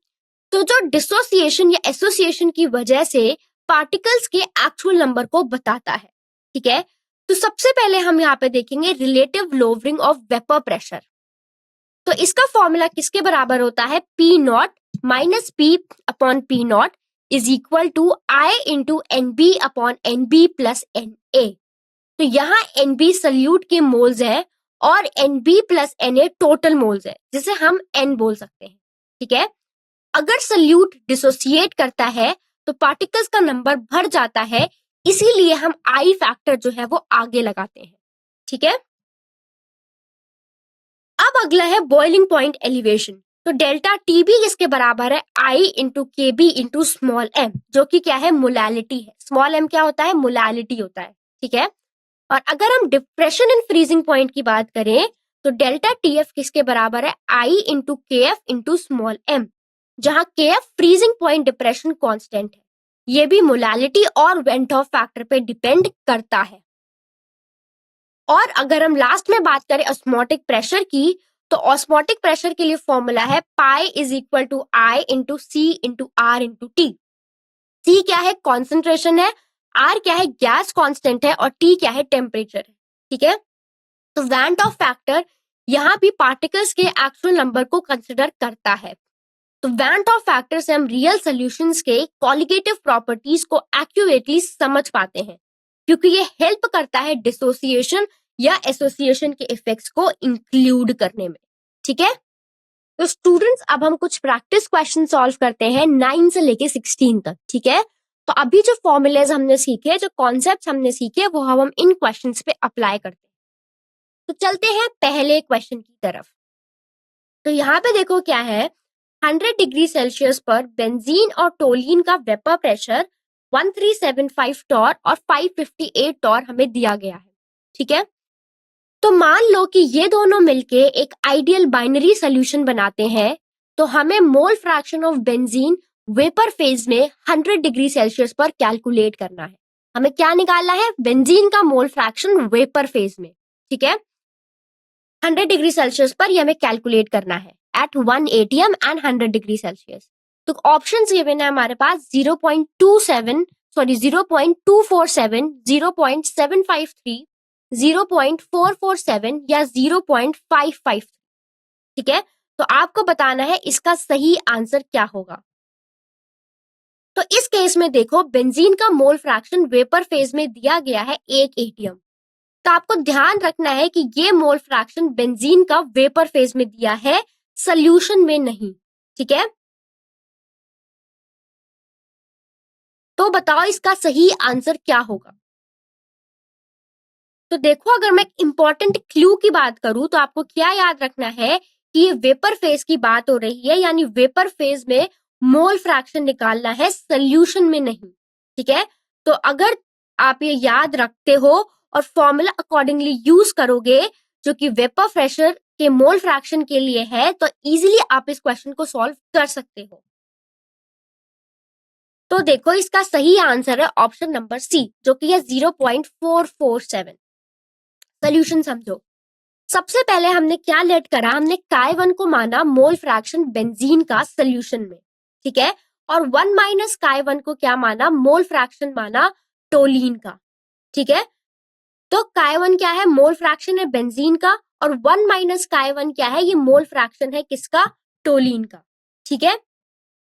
तो जो डिसोसिएशन या एसोसिएशन की वजह से पार्टिकल्स के एक्चुअल नंबर को बताता है। ठीक है, तो सबसे पहले हम यहाँ पे देखेंगे relative lowering of vapour pressure. तो इसका फॉर्मूला किसके बराबर होता है, P nought minus P upon P nought is equal to I into NB upon NB plus NA। तो यहाँ NB सल्यूट के मोल्स है और NB plus NA total moles है, जिसे हम N बोल सकते हैं। ठीक है, अगर सल्यूट डिसोसिएट करता है तो पार्टिकल्स का नंबर बढ़ जाता है, इसीलिए हम I फैक्टर जो है वो आगे लगाते हैं। ठीक है, अब अगला है बॉइलिंग पॉइंट एलिवेशन। तो डेल्टा टीबी इसके बराबर है I इंटू के बी इंटू स्मॉल m, जो कि क्या है, मोलैलिटी है। स्मॉल m क्या होता है, मोलैलिटी होता है। ठीक है, और अगर हम डिप्रेशन इन फ्रीजिंग पॉइंट की बात करें तो डेल्टा टीएफ किसके बराबर है, I इंटू के एफ इंटू स्मॉल m, जहां के F freezing point depression constant है। ये भी मोलैलिटी और वेंट ऑफ फैक्टर पे डिपेंड करता है। और अगर हम लास्ट में बात करें ऑस्मोटिक प्रेशर की, तो ऑस्मोटिक प्रेशर के लिए फॉर्मूला है pi is equal to i into C into R into T. C क्या है, कॉन्सेंट्रेशन है, आर क्या है, गैस कांस्टेंट है, और टी क्या है, टेम्परेचर है। ठीक है, तो वेंट ऑफ फैक्टर यहाँ भी पार्टिकल्स के एक्चुअल नंबर को कंसिडर करता है। तो वेंट ऑफ फैक्टर से हम रियल सॉल्यूशंस के कॉलिगेटिव प्रॉपर्टीज को एक्यूरेटली समझ पाते हैं, क्योंकि ये हेल्प करता है डिसोसिएशन या एसोसिएशन के इफेक्ट्स को इंक्लूड करने में। ठीक है, तो स्टूडेंट्स अब हम कुछ प्रैक्टिस क्वेश्चन सॉल्व करते हैं 9 से लेके 16 तक। ठीक है, तो अभी जो फॉर्मूलेज हमने सीखे, जो कॉन्सेप्ट्स हमने सीखे, वो हम इन क्वेश्चंस पे अप्लाई करते हैं। तो चलते हैं पहले क्वेश्चन की तरफ। तो यहाँ पे देखो क्या है, 100 डिग्री सेल्सियस पर बेंजीन और टोलीन का वेपर प्रेशर 1375 टॉर और 558 टॉर हमें दिया गया है। ठीक है, तो मान लो कि ये दोनों मिलके एक आइडियल बाइनरी सॉल्यूशन बनाते हैं, तो हमें mole fraction of benzene vapour phase में 100 डिग्री सेल्सियस पर कैलकुलेट करना है। हमें क्या निकालना है, बेंजीन का मोल फ्रैक्शन वेपर फेज में। ठीक है, 100 डिग्री सेल्सियस पर ये हमें कैलकुलेट करना है at 1 atm and 100 degree Celsius. तो ऑप्शंस गिवन है हमारे पास 0.27 सॉरी 0.247, 0.753, 0.447 या 0.553। ठीक है, तो आपको बताना है इसका सही आंसर क्या होगा। तो इस केस में देखो, बेंजीन का मोल फ्रैक्शन वेपर फेज में दिया गया है 1 atm। तो आपको ध्यान रखना है कि ये मोल फ्रैक्शन बेंजीन का वेपर फेज में दिया है, सॉल्यूशन में नहीं। ठीक है, तो बताओ इसका सही आंसर क्या होगा। तो देखो, अगर मैं इंपॉर्टेंट क्लू की बात करूं तो आपको क्या याद रखना है कि ये वेपर फेज की बात हो रही है, यानी वेपर फेज में मोल फ्रैक्शन निकालना है, सोल्यूशन में नहीं। ठीक है, तो अगर आप ये याद रखते हो और फॉर्मूला अकॉर्डिंगली यूज करोगे जो कि वेपर प्रेशर के मोल फ्रैक्शन के लिए है, तो इजीली आप इस क्वेश्चन को सॉल्व कर सकते हो। तो देखो, इसका सही आंसर है ऑप्शन नंबर सी, जो कि है 0.447। सोल्यूशन समझो। सबसे पहले हमने क्या लेट करा, हमने Chi1 को माना मोल फ्रैक्शन बेंजीन का सोल्यूशन में। ठीक है, और 1 माइनस Chi1 को क्या माना, मोल फ्रैक्शन माना टोलीन का। ठीक है, तो Chi1 क्या है, मोल फ्रैक्शन है बेंजीन का, और 1 माइनस Chi1 क्या है, ये मोल फ्रैक्शन है किसका, टोलीन का। ठीक है,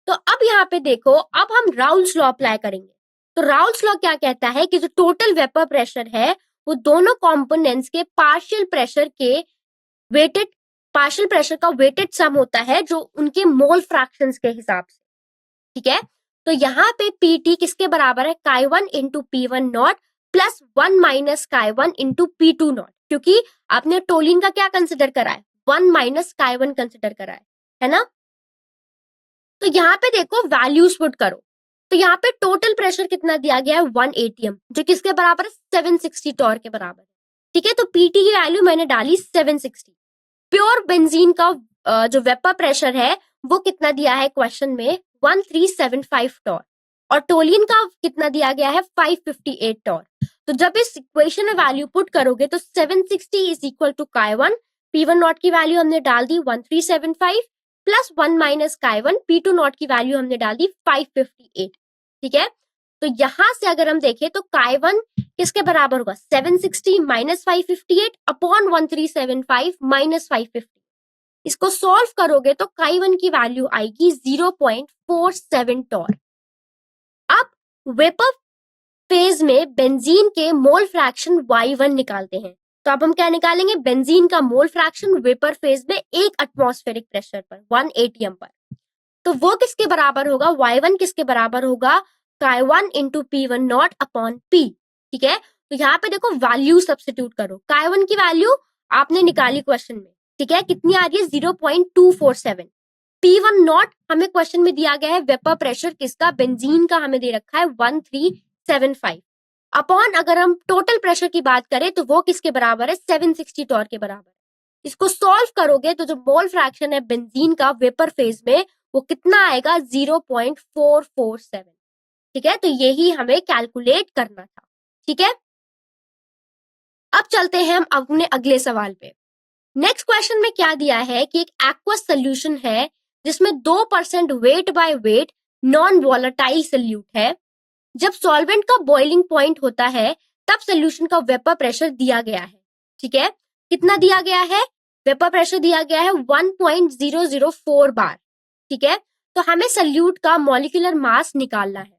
तो अब यहाँ पे देखो, अब हम राउल्स लॉ अप्लाई करेंगे। तो राउल्स लॉ क्या कहता है कि जो टोटल वेपर प्रेशर है वो दोनों कंपोनेंट्स के पार्शियल प्रेशर के वेटेड, पार्शियल प्रेशर का वेटेड सम होता है जो उनके मोल फ्रैक्शंस के हिसाब से। ठीक है, तो यहाँ पे पीटी किसके बराबर है, Chi1 into P1 not plus 1 minus Chi1 into P2 not, क्योंकि आपने टोलिन का क्या कंसिडर करा है, 1 माइनस Chi1 कंसिडर करा है ना। तो यहाँ पे देखो वैल्यूज पुट करो, तो यहाँ पे टोटल प्रेशर कितना दिया गया है, 1 atm, जो किसके बराबर है, 760 टॉर के बराबर है। ठीक है, तो पीटी की वैल्यू मैंने डाली 760। प्योर बेंजीन का जो वेपर प्रेशर है वो कितना दिया है क्वेश्चन में, 1375 टॉर, और टोलिन का कितना दिया गया है, 558 टॉर। तो जब इस इक्वेशन में वैल्यू पुट करोगे तो 760 is equal to Chi1, P1 nought की वैल्यू हमने डाल दी 1375 plus 1 minus Chi1, P2 nought की वैल्यू हमने डाल दी 558। ठीक है, तो यहां से अगर हम देखें तो Chi1 किसके बराबर होगा, 760 माइनस 558 अपॉन 1375 माइनस 550। इसको सॉल्व करोगे तो Chi1 की वैल्यू आएगी 0.47 टॉर। अब वेपर फेज में बेंजीन के मोल फ्रैक्शन Y1 निकालते हैं। तो अब हम क्या निकालेंगे, बेंजीन का मोल फ्रैक्शन वेपर फेज में 1 एटमॉस्फेरिक प्रेशर पर 1 atm पर, तो वो किसके बराबर होगा, Y1 किसके बराबर होगा, Chi1 into P1 not upon P। ठीक है, तो यहाँ पे देखो वैल्यू सब्स्टिट्यूट करो, Chi1 की वैल्यू आपने निकाली क्वेश्चन में। ठीक है, कितनी आ रही है, 0.247। P1 नॉट हमें क्वेश्चन में दिया गया है वेपर प्रेशर किसका, बेंजीन का, हमें दे रखा है 1375 अपॉन, अगर हम टोटल प्रेशर की बात करें तो वो किसके बराबर है, 760 टॉर के बराबर। इसको सॉल्व करोगे तो जो मोल फ्रैक्शन है बेंजीन का वेपर फेज में वो कितना आएगा, 0.447। ठीक है, तो यही हमें कैलकुलेट करना था। ठीक है, अब चलते हैं हम अपने अगले सवाल पे। नेक्स्ट क्वेश्चन में क्या दिया है कि एक एक्वस सोल्यूशन है जिसमें 2% weight by weight non volatile solute है। जब सॉल्वेंट का बॉइलिंग पॉइंट होता है तब सोल्यूशन का वेपर प्रेशर दिया गया है। ठीक है, कितना दिया गया है, वेपर प्रेशर दिया गया है 1.004 बार। ठीक है, तो हमें सोल्यूट का मॉलिक्यूलर मास निकालना है।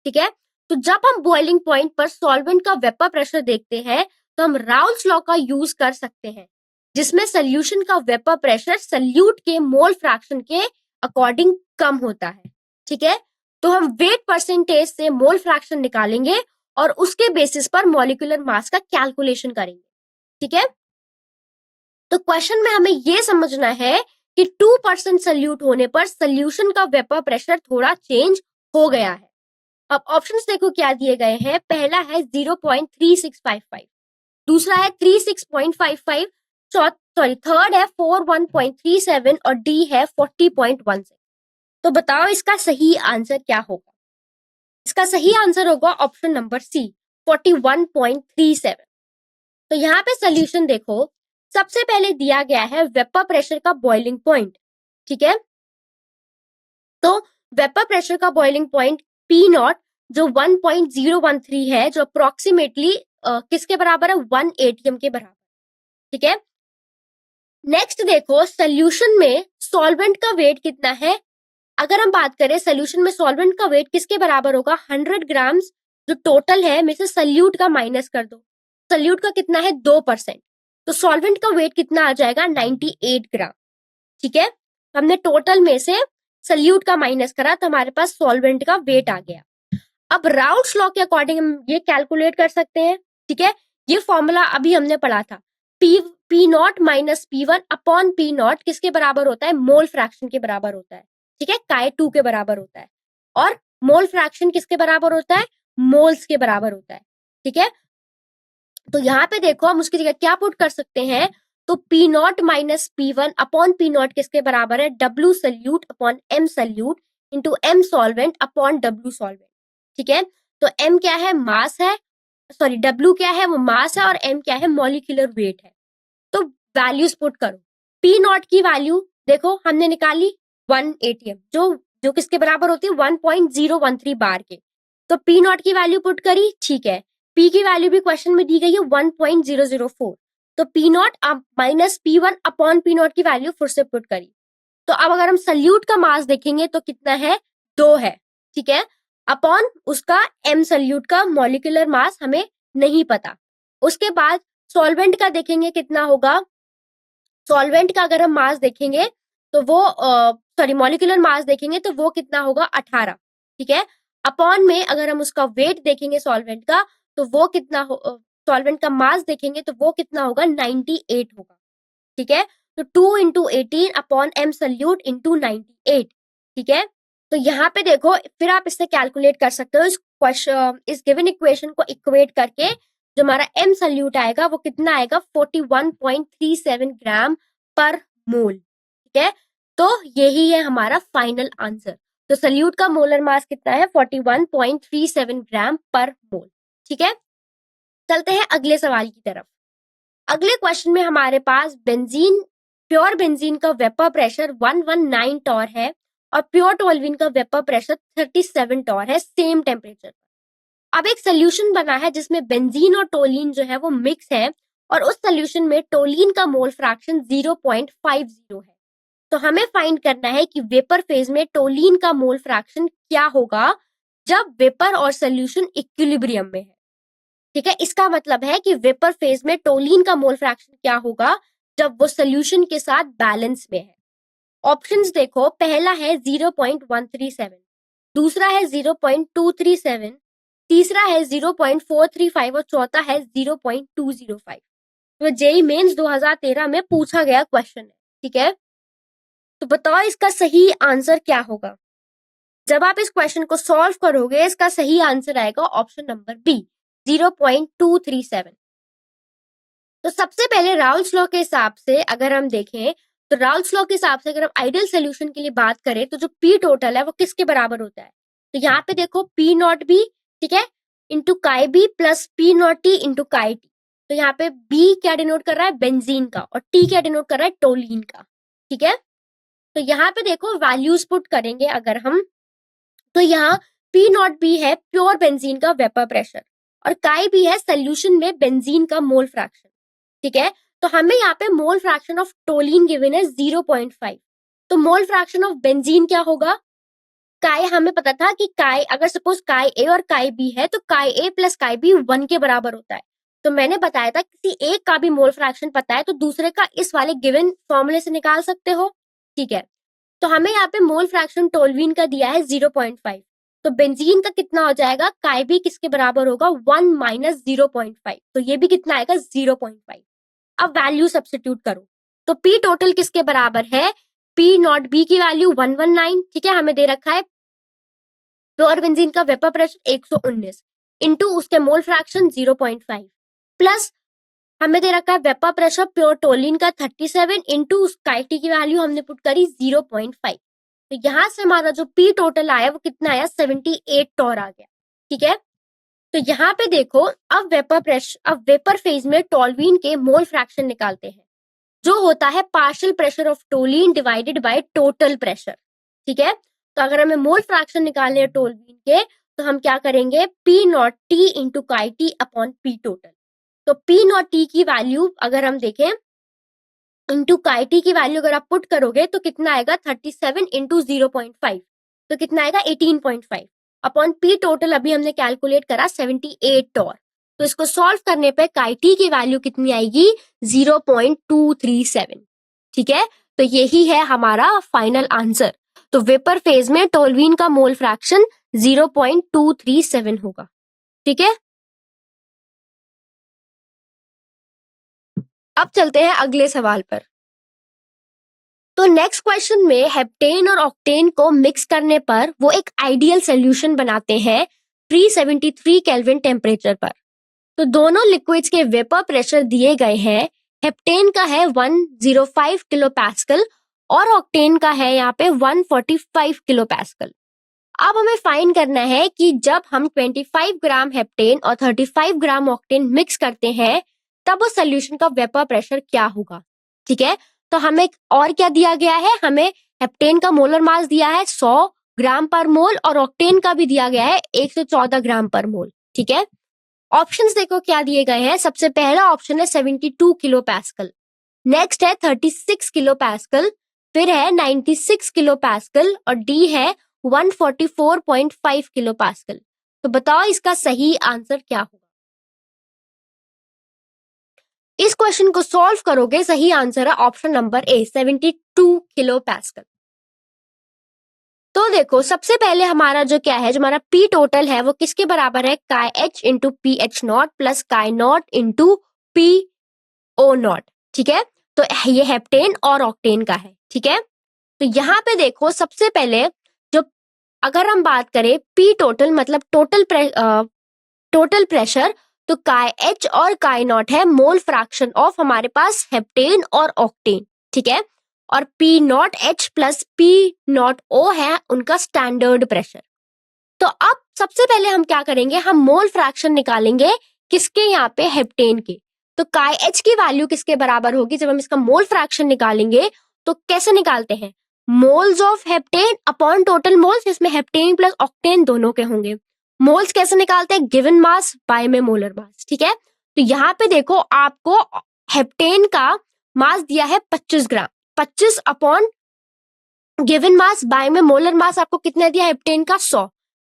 ठीक है, तो जब हम बॉइलिंग पॉइंट पर सॉल्वेंट का वेपर प्रेशर देखते हैं तो हम राउल्स लॉ का यूज कर सकते हैं, जिसमें सोल्यूशन का वेपर प्रेशर सोल्यूट के मोल फ्रैक्शन के अकॉर्डिंग कम होता है। ठीक है, तो हम वेट परसेंटेज से मोल फ्रैक्शन निकालेंगे और उसके बेसिस पर मॉलिक्यूलर मास का कैलकुलेशन करेंगे। ठीक है, तो क्वेश्चन में हमें यह समझना है कि 2% सोल्यूट होने पर सोल्यूशन का वेपर प्रेशर थोड़ा चेंज हो गया है। अब ऑप्शंस देखो क्या दिए गए हैं, पहला है 0.3655, दूसरा है 36.55, थर्ड है 41.37 और डी है 40.16। तो बताओ इसका सही आंसर क्या होगा। इसका सही आंसर होगा ऑप्शन नंबर सी, 41.37। तो यहाँ पे सोल्यूशन देखो, सबसे पहले दिया गया है वेपर प्रेशर का बॉइलिंग पॉइंट। ठीक है, तो वेपर प्रेशर का बॉइलिंग पॉइंट पी नॉट जो 1.013 है, जो अप्रोक्सीमेटली किसके बराबर है, 1 atm के बराबर। ठीक है, नेक्स्ट देखो सोल्यूशन में सॉल्वेंट का वेट कितना है। अगर हम बात करें सोल्यूशन में सॉल्वेंट का वेट किसके बराबर होगा, 100 ग्राम्स जो टोटल है में से सोल्यूट का माइनस कर दो। सोल्यूट का कितना है, 2%, तो सॉल्वेंट का वेट कितना आ जाएगा, 98 ग्राम। ठीक है, हमने टोटल में से सोल्यूट का माइनस करा तो हमारे पास सॉल्वेंट का वेट आ गया। अब राउल्ट्स लॉ के अकॉर्डिंग हम ये कैलकुलेट कर सकते हैं, ठीक है। ये फॉर्मूला अभी हमने पढ़ा था, P not minus P one upon P nought किसके बराबर होता है, मोल फ्रैक्शन के बराबर होता है, ठीक है, काई 2 के बराबर होता है। और मोल फ्रैक्शन किसके बराबर होता है, मोल्स के बराबर होता है, ठीक है। तो यहाँ पे देखो हम उसकी जगह क्या पुट कर सकते हैं, तो P not minus P one upon P nought किसके बराबर है, W solute upon M solute into M solvent upon W solvent, ठीक है। तो एम क्या है, मास है, सॉरी डब्ल्यू क्या है, वो मास है, और एम क्या है, मॉलिक्यूलर वेट है। तो वैल्यूज पुट करो, पी नॉट की वैल्यू देखो हमने निकाली 1 atm, जो जो किसके बराबर होती है 1.013 बार के। तो पी नॉट की वैल्यू पुट करी, ठीक है। पी की वैल्यू भी क्वेश्चन में दी गई है 1.004, तो पी नॉट अब minus P one upon P not की वैल्यू फिर से पुट करी। तो अब अगर हम सल्यूट का मास देखेंगे तो कितना है, 2 है, ठीक है, अपॉन उसका एम सल्यूट का मॉलिक्यूलर मास हमें नहीं पता। उसके बाद सॉल्वेंट का देखेंगे कितना होगा, सॉल्वेंट का अगर हम मास देखेंगे तो वो सॉरी मॉलिक्यूलर मास देखेंगे तो वो कितना होगा 18, ठीक है। अपॉन में अगर हम उसका वेट देखेंगे सॉल्वेंट का तो वो कितना सॉल्वेंट का मास देखेंगे तो वो कितना होगा 98 होगा, ठीक है। तो 2 into 18 upon M solute into 98, ठीक है। तो यहाँ पे देखो फिर आप इससे कैलकुलेट कर सकते हो, इस गिवन इक्वेशन को इक्वेट करके जो हमारा एम सल्यूट आएगा वो कितना आएगा 41.37 ग्राम पर मोल, ठीक है। तो यही है हमारा फाइनल आंसर। तो सल्यूट का मोलर मास कितना है 41.37 ग्राम पर मोल, ठीक है। चलते हैं अगले सवाल की तरफ। अगले क्वेश्चन में हमारे पास बेंजीन, प्योर बेंजीन का वेपर प्रेशर 119 टॉर है और प्योर टोल्यूइन का वेपर प्रेशर 37 टॉर है सेम टेम्परेचर पर। अब एक सोल्यूशन बना है जिसमें बेंजीन और टोलीन जो है वो मिक्स है और उस सोल्यूशन में टोलीन का मोल फ्रैक्शन 0.50 है। तो हमें फाइंड करना है कि वेपर फेज में टोलीन का मोल फ्रैक्शन क्या होगा जब वेपर और सोल्यूशन इक्विलिब्रियम में है, ठीक है। इसका मतलब है कि वेपर फेज में टोलीन का मोल फ्रैक्शन क्या होगा जब वो सोल्यूशन के साथ बैलेंस में है। ऑप्शंस देखो, पहला है 0.137, दूसरा है 0.237, तीसरा है 0.435 और चौथा है 0.205। तो जेई मेंस 2013 में पूछा गया क्वेश्चन है, ठीक है। तो बताओ इसका सही आंसर क्या होगा। जब आप इस क्वेश्चन को सॉल्व करोगे इसका सही आंसर आएगा ऑप्शन नंबर बी 0.237। तो सबसे पहले राउल्ट्स लॉ के हिसाब से अगर हम देखें तो राउल्ट्स लॉ के हिसाब से अगर हम आइडियल सोल्यूशन के लिए बात करें तो जो पी टोटल है वो किसके बराबर होता है, तो यहाँ पे देखो पी नॉट बी, ठीक है, into chi B plus P nought T into chi T. तो यहाँ पे बी क्या डिनोट कर रहा है, बेंजीन का, और टी क्या डिनोट कर रहा है, टोलीन का, ठीक है। तो यहाँ पे देखो वैल्यूज पुट करेंगे अगर हम, तो यहाँ पी नॉट बी है प्योर बेंजीन का वेपर प्रेशर और काई बी है सोल्यूशन में बेंजीन का मोल फ्रैक्शन, ठीक है। तो हमें यहाँ पे मोल फ्रैक्शन ऑफ टोलीन गिवन है 0.5, तो मोल फ्रैक्शन ऑफ बेंजीन क्या होगा, काई हमें पता था कि काई अगर सपोज काई ए और काई बी है तो काई ए प्लस काई बी 1 के बराबर होता है। तो मैंने बताया था किसी एक का भी मोल फ्रैक्शन पता है तो दूसरे का इस वाले गिवन फॉर्मूले से निकाल सकते हो, ठीक है। तो हमें यहाँ पे मोल फ्रैक्शन टोल्यूइन का दिया है 0.5, तो बेंजीन का कितना हो जाएगा, काई बी किसके बराबर होगा 1 माइनस 0.5, तो ये भी कितना आएगा 0.5। अब वैल्यू सब्स्टिट्यूट करो, तो पी टोटल किसके बराबर है, पी नॉट बी की वैल्यू 119, ठीक है, हमें दे रखा है प्योर बेंजीन का वेपर प्रेशर 119 इंटू उसके मोल फ्रैक्शन 0.5 प्लस हमें दे रखा है वेपर प्रेशर प्योर टोलिन का 37 इंटू उस काइटी की वैल्यू हमने पुट करी 0.5। तो यहाँ से हमारा जो पी टोटल आया वो कितना आया 78 टॉर आ गया, ठीक है। तो यहाँ पे देखो अब वेपर फेज में टोल्यूइन के मोल फ्रैक्शन निकालते हैं जो होता है partial pressure of टोलीन divided by total pressure, ठीक है। तो अगर हमें मोल फ्रैक्शन निकालने हैं टोल्यूइन के तो हम क्या करेंगे P nought T into chi T upon P total. तो पी नॉट टी की वैल्यू अगर हम देखें इंटू काई टी की वैल्यू अगर आप पुट करोगे तो कितना आएगा 37 इंटू 0.5, तो कितना आएगा 18.5 अपॉन पी टोटल अभी हमने कैलकुलेट करा 78 टॉर। तो इसको सॉल्व करने पे काई टी की वैल्यू कितनी आएगी 0.237, ठीक है। तो यही है हमारा फाइनल आंसर। तो वेपर फेज में टोल्यूइन का मोल फ्रैक्शन 0.237 होगा। ठीक है, अब चलते हैं अगले सवाल पर। तो नेक्स्ट क्वेश्चन में हेप्टेन और ऑक्टेन को मिक्स करने पर वो एक आइडियल सोल्यूशन बनाते हैं 373 केल्विन टेम्परेचर पर। तो दोनों लिक्विड्स के वेपर प्रेशर दिए गए हैं। हेप्टेन का है 105 किलो पैस्कल और ऑक्टेन का है यहाँ पे 145 किलो पैस्कल। अब हमें फाइंड करना है कि जब हम 25 ग्राम हेप्टेन और 35 ग्राम ऑक्टेन मिक्स करते हैं तब उस सोल्यूशन का वेपर प्रेशर क्या होगा। ठीक है, तो हमें और क्या दिया गया है, हमें हेप्टेन का मोलर मास दिया है 100 ग्राम पर मोल और ऑक्टेन का भी दिया गया है 114 ग्राम पर मोल। ठीक है, ऑप्शंस देखो क्या दिए गए हैं। सबसे पहला ऑप्शन है 72 किलो पैस्कल, नेक्स्ट है 36 किलो पैस्कल, फिर है 96 किलो पैस्कल और डी है 144.5 किलो पैस्कल। तो बताओ इसका सही आंसर क्या होगा। इस क्वेश्चन को सॉल्व करोगे, सही आंसर है option number A 72 kilo Pascal. तो देखो सबसे पहले हमारा जो क्या है, जो हमारा पी टोटल है वो किसके बराबर है, chi H into P H nought plus chi nought into P O nought. ठीक है, तो ये हेप्टेन और ऑक्टेन का है। ठीक है, तो यहाँ पे देखो सबसे पहले जो अगर हम बात करें पी टोटल मतलब टोटल प्रेशर, तो काई एच और काई नॉट है मोल फ्रैक्शन ऑफ हमारे पास हेप्टेन और ऑक्टेन। ठीक है, और P not H plus P not O है उनका स्टैंडर्ड प्रेशर। तो अब सबसे पहले हम क्या करेंगे, हम मोल फ्रैक्शन निकालेंगे किसके, यहाँ पे हेप्टेन के। तो काई एच की वैल्यू किसके बराबर होगी, जब हम इसका मोल फ्रैक्शन निकालेंगे तो कैसे निकालते हैं, moles of heptane upon total moles, जिसमें हेप्टेन प्लस ऑक्टेन दोनों के होंगे। मोल्स कैसे निकालते हैं, गिवन मास बाय में मोलर मास। ठीक है, तो यहाँ पे देखो आपको हेप्टेन का मास दिया है 25 ग्राम, 25 अपॉन गिवन मास बाय में मोलर मास आपको कितना दिया, हेप्टेन का 100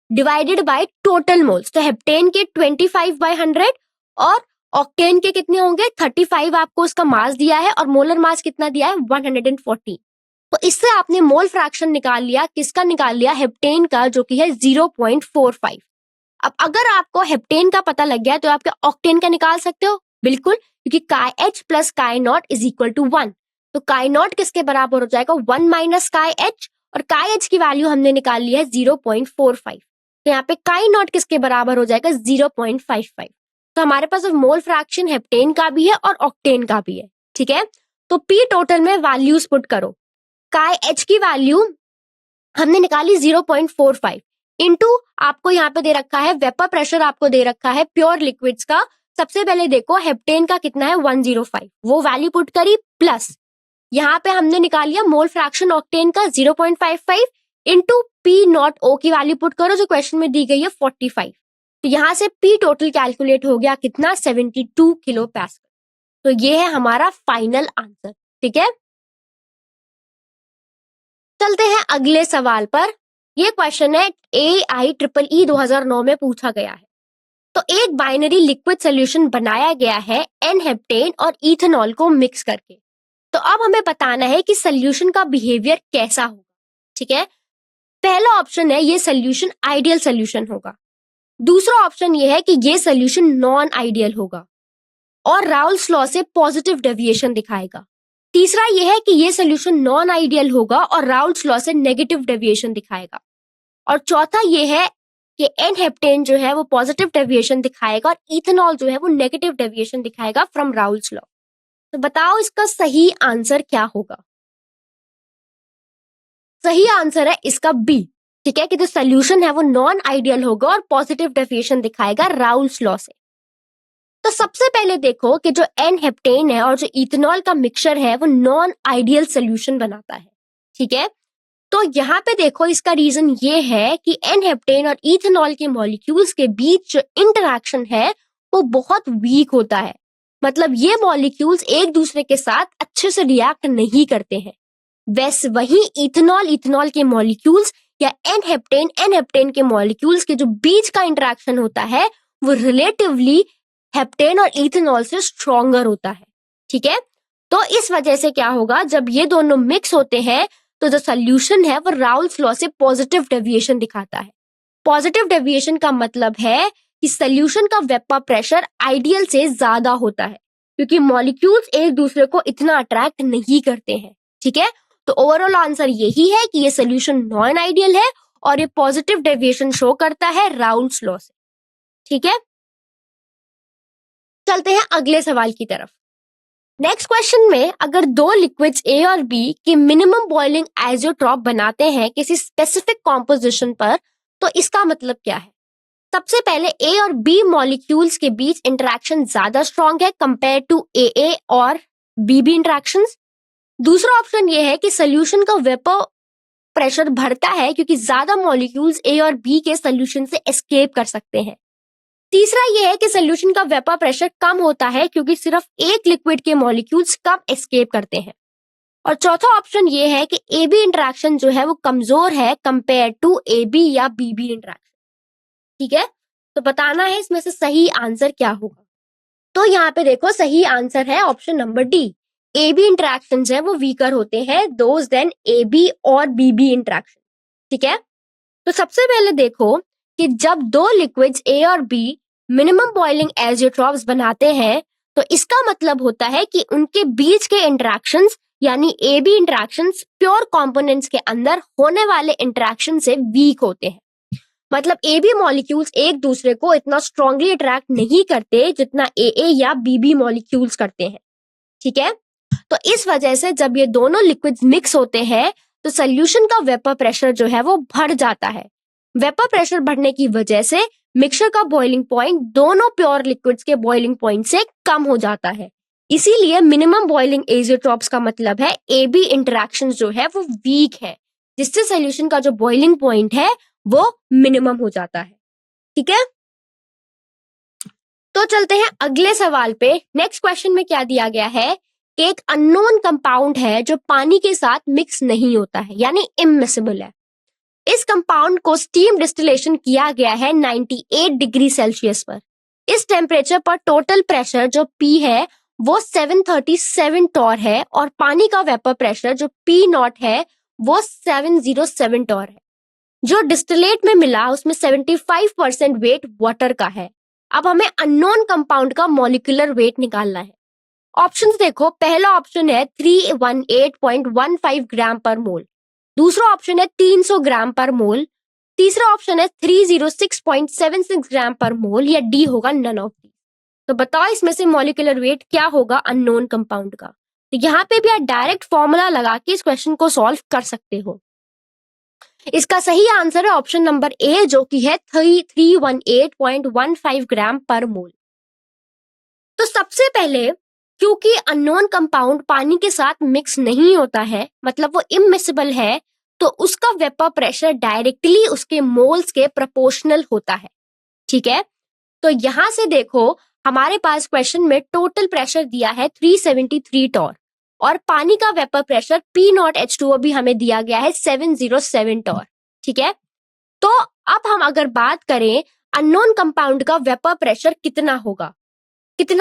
डिवाइडेड बाय टोटल मोल्स। तो हेप्टेन के 25/100 और ऑक्टेन के कितने होंगे 35 आपको उसका मास दिया है और मोलर मास कितना दिया है 140। तो इससे आपने मोल फ्रैक्शन निकाल लिया, किसका निकाल लिया, हेप्टेन का, जो कि है 0.45। अब अगर आपको हेप्टेन का पता लग गया तो आप क्या ऑक्टेन का निकाल सकते हो, बिल्कुल, क्योंकि chi H plus chi nought is equal to 1। तो काई नॉट किसके बराबर हो जाएगा 1 माइनस काई एच, और काई एच की वैल्यू हमने निकाल ली है 0.45। तो यहाँ पे काई नॉट किसके बराबर हो जाएगा 0.55। तो हमारे पास मोल फ्रैक्शन हेप्टेन का भी है और ऑक्टेन का भी है। ठीक है, तो पी टोटल में वैल्यूज पुट करो। काई एच की वैल्यू हमने निकाली 0.45 इंटू आपको यहाँ पे दे रखा है वेपर प्रेशर, आपको दे रखा है प्योर लिक्विड्स का। सबसे पहले देखो हेप्टेन का कितना है 105, वो वैल्यू पुट करी, प्लस यहाँ पे हमने निकाल लिया मोल फ्रैक्शन ऑक्टेन का 0.55 इंटू पी नॉट ओ की वैल्यू पुट करो जो क्वेश्चन में दी गई है 45। तो यहाँ से पी टोटल कैलकुलेट हो गया कितना 72 किलो पैस्कल। तो ये है हमारा फाइनल आंसर। ठीक है, चलते हैं अगले सवाल पर। ये क्वेश्चन है AIEEE 2009 में पूछा गया है। तो एक बाइनरी लिक्विड सोल्यूशन बनाया गया है एन हेप्टेन और इथेनॉल को मिक्स करके। तो अब हमें बताना है कि सोल्यूशन का बिहेवियर कैसा होगा। ठीक है, पहला ऑप्शन है ये सोल्यूशन आइडियल सोल्यूशन होगा, दूसरा ऑप्शन ये है कि ये सोल्यूशन नॉन आइडियल होगा और राउल्स लॉ से पॉजिटिव डेविएशन दिखाएगा, तीसरा ये है कि ये सोल्यूशन नॉन आइडियल होगा और राउल्स लॉ से नेगेटिव डेविएशन दिखाएगा, और चौथा ये है कि एन हेप्टेन जो है वो पॉजिटिव डेविएशन दिखाएगा और इथेनॉल जो है वो नेगेटिव डेविएशन दिखाएगा फ्रॉम राउल्स लॉ। तो बताओ इसका सही आंसर क्या होगा। सही आंसर है इसका बी। ठीक है, कि जो सोल्यूशन है वो नॉन आइडियल होगा और पॉजिटिव डेविएशन दिखाएगा राउल्स लॉ से। तो सबसे पहले देखो कि जो एन हेप्टेन है और जो इथेनॉल का मिक्सचर है वो नॉन आइडियल सोल्यूशन बनाता है। ठीक है, तो यहाँ पे देखो इसका रीजन ये है कि एन हेप्टेन और इथेनॉल के मॉलिक्यूल्स के बीच जो इंटरैक्शन है वो बहुत वीक होता है, मतलब ये मॉलिक्यूल्स एक दूसरे के साथ अच्छे से रिएक्ट नहीं करते हैं। वैसे वही इथेनॉल के मॉलिक्यूल्स या एन हेप्टेन के मॉलिक्यूल्स के जो बीच का इंटरैक्शन होता है वो रिलेटिवली हेप्टेन और इथेनॉल से स्ट्रॉन्गर होता है। ठीक है, तो इस वजह से क्या होगा, जब ये दोनों मिक्स होते हैं तो जो सोल्यूशन है वो राउल्स लॉ से पॉजिटिव डेविएशन दिखाता है। पॉजिटिव डेविएशन का मतलब है कि सोल्यूशन का वेपर प्रेशर आइडियल से ज्यादा होता है, क्योंकि मॉलिक्यूल्स एक दूसरे को इतना अट्रैक्ट नहीं करते हैं। ठीक है, तो ओवरऑल आंसर यही है कि ये सोल्यूशन नॉन आइडियल है और ये पॉजिटिव डेविएशन शो करता है राउल्स लॉ से। ठीक है, चलते हैं अगले सवाल की तरफ। नेक्स्ट क्वेश्चन में अगर दो लिक्विड्स ए और बी के मिनिमम बॉइलिंग आइसोट्रॉप बनाते हैं किसी स्पेसिफिक कॉम्पोजिशन पर, तो इसका मतलब क्या है? सबसे पहले ए और बी मॉलिक्यूल्स के बीच इंटरेक्शन ज्यादा स्ट्रॉन्ग है कंपेयर टू ए और बी इंटरेक्शंस। दूसरा ऑप्शन ये है कि सोल्यूशन का वेपर प्रेशर बढ़ता है क्योंकि ज्यादा मॉलिक्यूल्स ए और बी के सोल्यूशन से एस्केप कर सकते हैं। तीसरा ये है कि सोल्यूशन का वेपर प्रेशर कम होता है क्योंकि सिर्फ एक लिक्विड के मॉलिक्यूल्स कम एस्केप करते हैं। और चौथा ऑप्शन ये है कि ए बी इंटरेक्शन जो है वो कमजोर है कंपेयर टू ए बी या बी बी इंटरेक्शन। ठीक है, तो बताना है इसमें से सही आंसर क्या होगा। तो यहाँ पे देखो सही आंसर है option number D. A B interaction है वो वीकर होते हैं दोज देन ए बी और बी बी इंटरेक्शन। ठीक है, तो सबसे पहले देखो कि जब दो लिक्विड्स ए और बी मिनिमम बॉइलिंग एजियोट्रॉप्स बनाते हैं तो इसका मतलब होता है कि उनके बीच के इंटरेक्शंस यानी A B interactions pure components के अंदर होने वाले इंटरेक्शन से वीक होते हैं। मतलब ए बी मॉलिक्यूल्स एक दूसरे को इतना स्ट्रांगली अट्रैक्ट नहीं करते जितना ए या बी बी मॉलिक्यूल्स करते हैं। ठीक है, तो इस वजह से जब ये दोनों लिक्विड्स मिक्स होते हैं तो सोल्यूशन का वेपर प्रेशर जो है वो बढ़ जाता है। वेपर प्रेशर बढ़ने की वजह से मिक्सचर का बॉइलिंग पॉइंट दोनों प्योर लिक्विड्स के बॉइलिंग पॉइंट से कम हो जाता है। इसीलिए मिनिमम बॉइलिंग एजियोट्रॉप्स का मतलब है ए बी इंटरेक्शन जो है वो वीक है, जिससे सोल्यूशन का जो बॉइलिंग पॉइंट है वो मिनिमम हो जाता है। ठीक है, तो चलते हैं अगले सवाल पे। नेक्स्ट क्वेश्चन में क्या दिया गया है कि एक अननोन कंपाउंड है जो पानी के साथ मिक्स नहीं होता है यानी इमिसिबल है। इस कंपाउंड को स्टीम डिस्टिलेशन किया गया है 98 डिग्री सेल्सियस पर। इस टेम्परेचर पर टोटल प्रेशर जो P है वो 737 टॉर है और पानी का वेपर प्रेशर जो P0 है वो 707 टॉर है। जो डिस्टिलेट में मिला उसमें 75% वेट वाटर का है। अब हमें अननोन कंपाउंड का मॉलिक्यूलर वेट निकालना है। ऑप्शंस देखो, पहला ऑप्शन है 318.15 ग्राम पर मोल, दूसरा ऑप्शन है 300 ग्राम पर मोल, तीसरा ऑप्शन है 306.76 ग्राम पर मोल या डी होगा नन ऑफ दी। तो बताओ इसमें से मॉलिक्यूलर वेट क्या होगा अननोन कंपाउंड का। तो यहाँ पे भी आप डायरेक्ट फॉर्मूला लगा के इस क्वेश्चन को सॉल्व कर सकते हो। इसका सही आंसर है ऑप्शन नंबर ए जो कि है 318.15 ग्राम पर मोल। तो सबसे पहले क्योंकि अननोन कंपाउंड पानी के साथ मिक्स नहीं होता है मतलब वो इमिसिबल है, तो उसका वेपर प्रेशर डायरेक्टली उसके मोल्स के प्रोपोर्शनल होता है। ठीक है, तो यहां से देखो हमारे पास क्वेश्चन में टोटल प्रेशर दिया है 373 टॉर और पानी का वेपर प्रेशर P0H2O भी हमें दिया गया है 707 टॉर। ठीक है, तो अब हम अगर बात करें अननोन कंपाउंड का वेपर प्रेशर कितना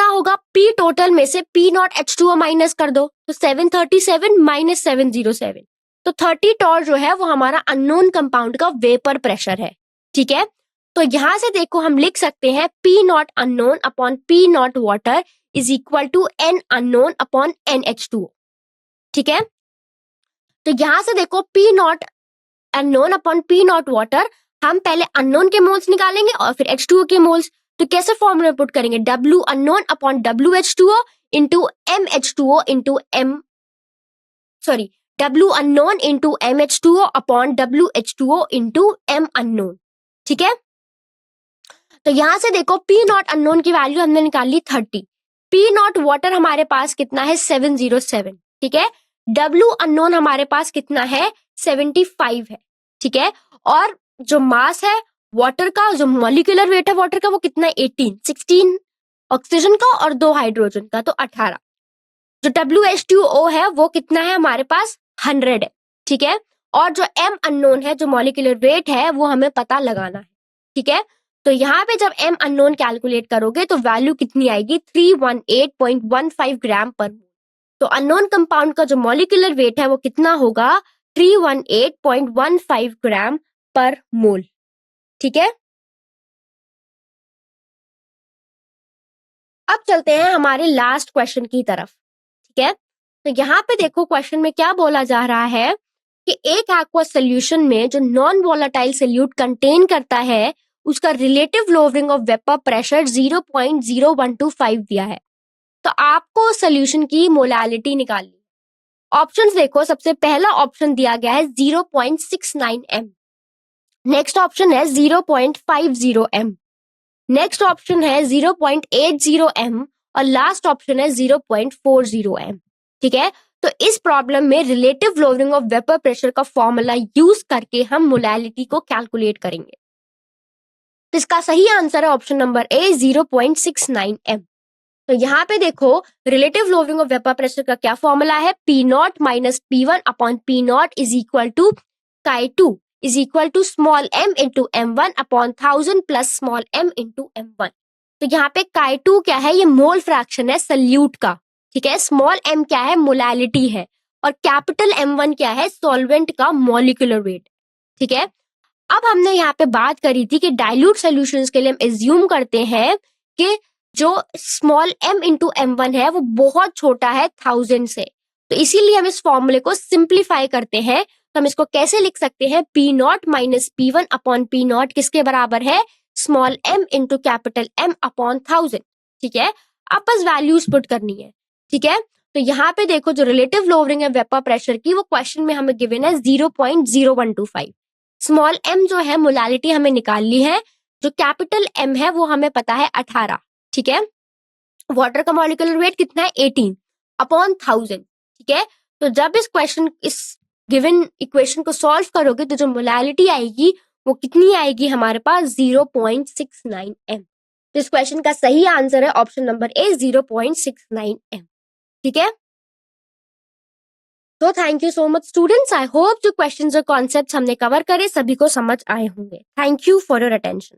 होगा P टोटल में से P0H2O माइनस कर दो तो 737 माइनस 707 तो 30 टॉर जो है वो हमारा अननोन कंपाउंड का वेपर प्रेशर है। ठीक है, तो यहां से देखो हम लिख सकते हैं P0 unknown upon P0 water is equal to N unknown upon NH2O। ठीक है, तो यहां से देखो P0 unknown upon P0 water, हम पहले अननोन के मोल्स निकालेंगे और फिर H2O के मोल्स। तो कैसे फॉर्मूला पुट करेंगे W unknown upon WH2O into MH2O into W unknown into MH2O upon WH2O into M unknown. ठीक है, तो यहां से देखो P0 अननोन की वैल्यू हमने निकाल ली 30, P0 वाटर हमारे पास कितना है 707। ठीक है, W अननोन हमारे पास कितना है 75 है। ठीक है, और जो मास है वाटर का, जो मॉलिक्यूलर वेट है वाटर का वो कितना है 16 ऑक्सीजन का और 2 हाइड्रोजन का तो 18। जो WH2O है वो कितना है हमारे पास 100 है। ठीक है, और जो M अननोन है जो मॉलिक्यूलर वेट है वो हमें पता लगाना है। ठीक है, तो यहाँ पे जब M अननोन कैलकुलेट करोगे तो वैल्यू कितनी आएगी 318.15 ग्राम पर मोल। तो अननोन कंपाउंड का जो मॉलिक्यूलर वेट है वो कितना होगा 318.15 ग्राम पर मोल। ठीक है। अब चलते हैं हमारे लास्ट क्वेश्चन की तरफ, ठीक है। तो यहाँ पे देखो क्वेश्चन में क्या बोला जा रहा है कि एक एक्वा सोल्यूशन में जो नॉन वोलेटाइल सोल्यूट कंटेन करता है उसका relative lowering of vapour pressure 0.0125 दिया है। तो आपको सोल्यूशन की मोलालिटी निकालनी। ऑप्शंस देखो, सबसे पहला ऑप्शन दिया गया है 0.69 m, नेक्स्ट ऑप्शन है 0.50 m, नेक्स्ट ऑप्शन है 0.80 m और लास्ट ऑप्शन है 0.40 m, ठीक है। तो इस प्रॉब्लम में relative lowering of vapour pressure का फॉर्मूला यूज करके हम मोलालिटी को कैलकुलेट करेंगे। तो इसका सही आंसर है ऑप्शन नंबर ए 0.69 m। तो यहाँ पे देखो relative lowering of vapour pressure का क्या फॉर्मूला है, P nought minus P1 upon P nought is equal to Chi2 is equal to small m into M1 upon 1000 plus small m into M1। तो यहाँ पे Chi2 क्या है, ये mole fraction है सल्यूट का, ठीक है। स्मॉल m क्या है, मोलालिटी है, और कैपिटल M1 क्या है, सॉल्वेंट का मॉलिक्यूलर वेट, ठीक है। अब हमने यहाँ पे बात करी थी कि डाइल्यूट सॉल्यूशंस के लिए हम एज्यूम करते हैं कि जो स्मॉल m इंटू M1 है वो बहुत छोटा है 1000 से, तो इसीलिए हम इस फॉर्मूले को सिंप्लीफाई करते हैं। तो हम इसको कैसे लिख सकते हैं, P nought minus P1 upon P not किसके बराबर है, small m into capital M upon 1000, ठीक है। अब बस वैल्यूज पुट करनी है, ठीक है। तो यहाँ पे देखो जो रिलेटिव लोअरिंग है वेपर प्रेशर की वो क्वेश्चन में हमें गिवन है 0.0125, स्मॉल m जो है मोलालिटी हमें निकालनी है, जो कैपिटल M है वो हमें पता है 18, ठीक है। वाटर का मॉलिक्यूलर वेट कितना है 18 अपॉन 1000, ठीक है। तो जब इस गिवन इक्वेशन को सॉल्व करोगे तो जो मोलालिटी आएगी वो कितनी आएगी हमारे पास 0.69 m। तो इस क्वेश्चन का सही आंसर है ऑप्शन नंबर ए 0.69 m, ठीक है। तो thank you so much students, I hope जो क्वेश्चंस और कॉन्सेप्ट्स हमने कवर करे सभी को समझ आए होंगे। Thank you for your attention.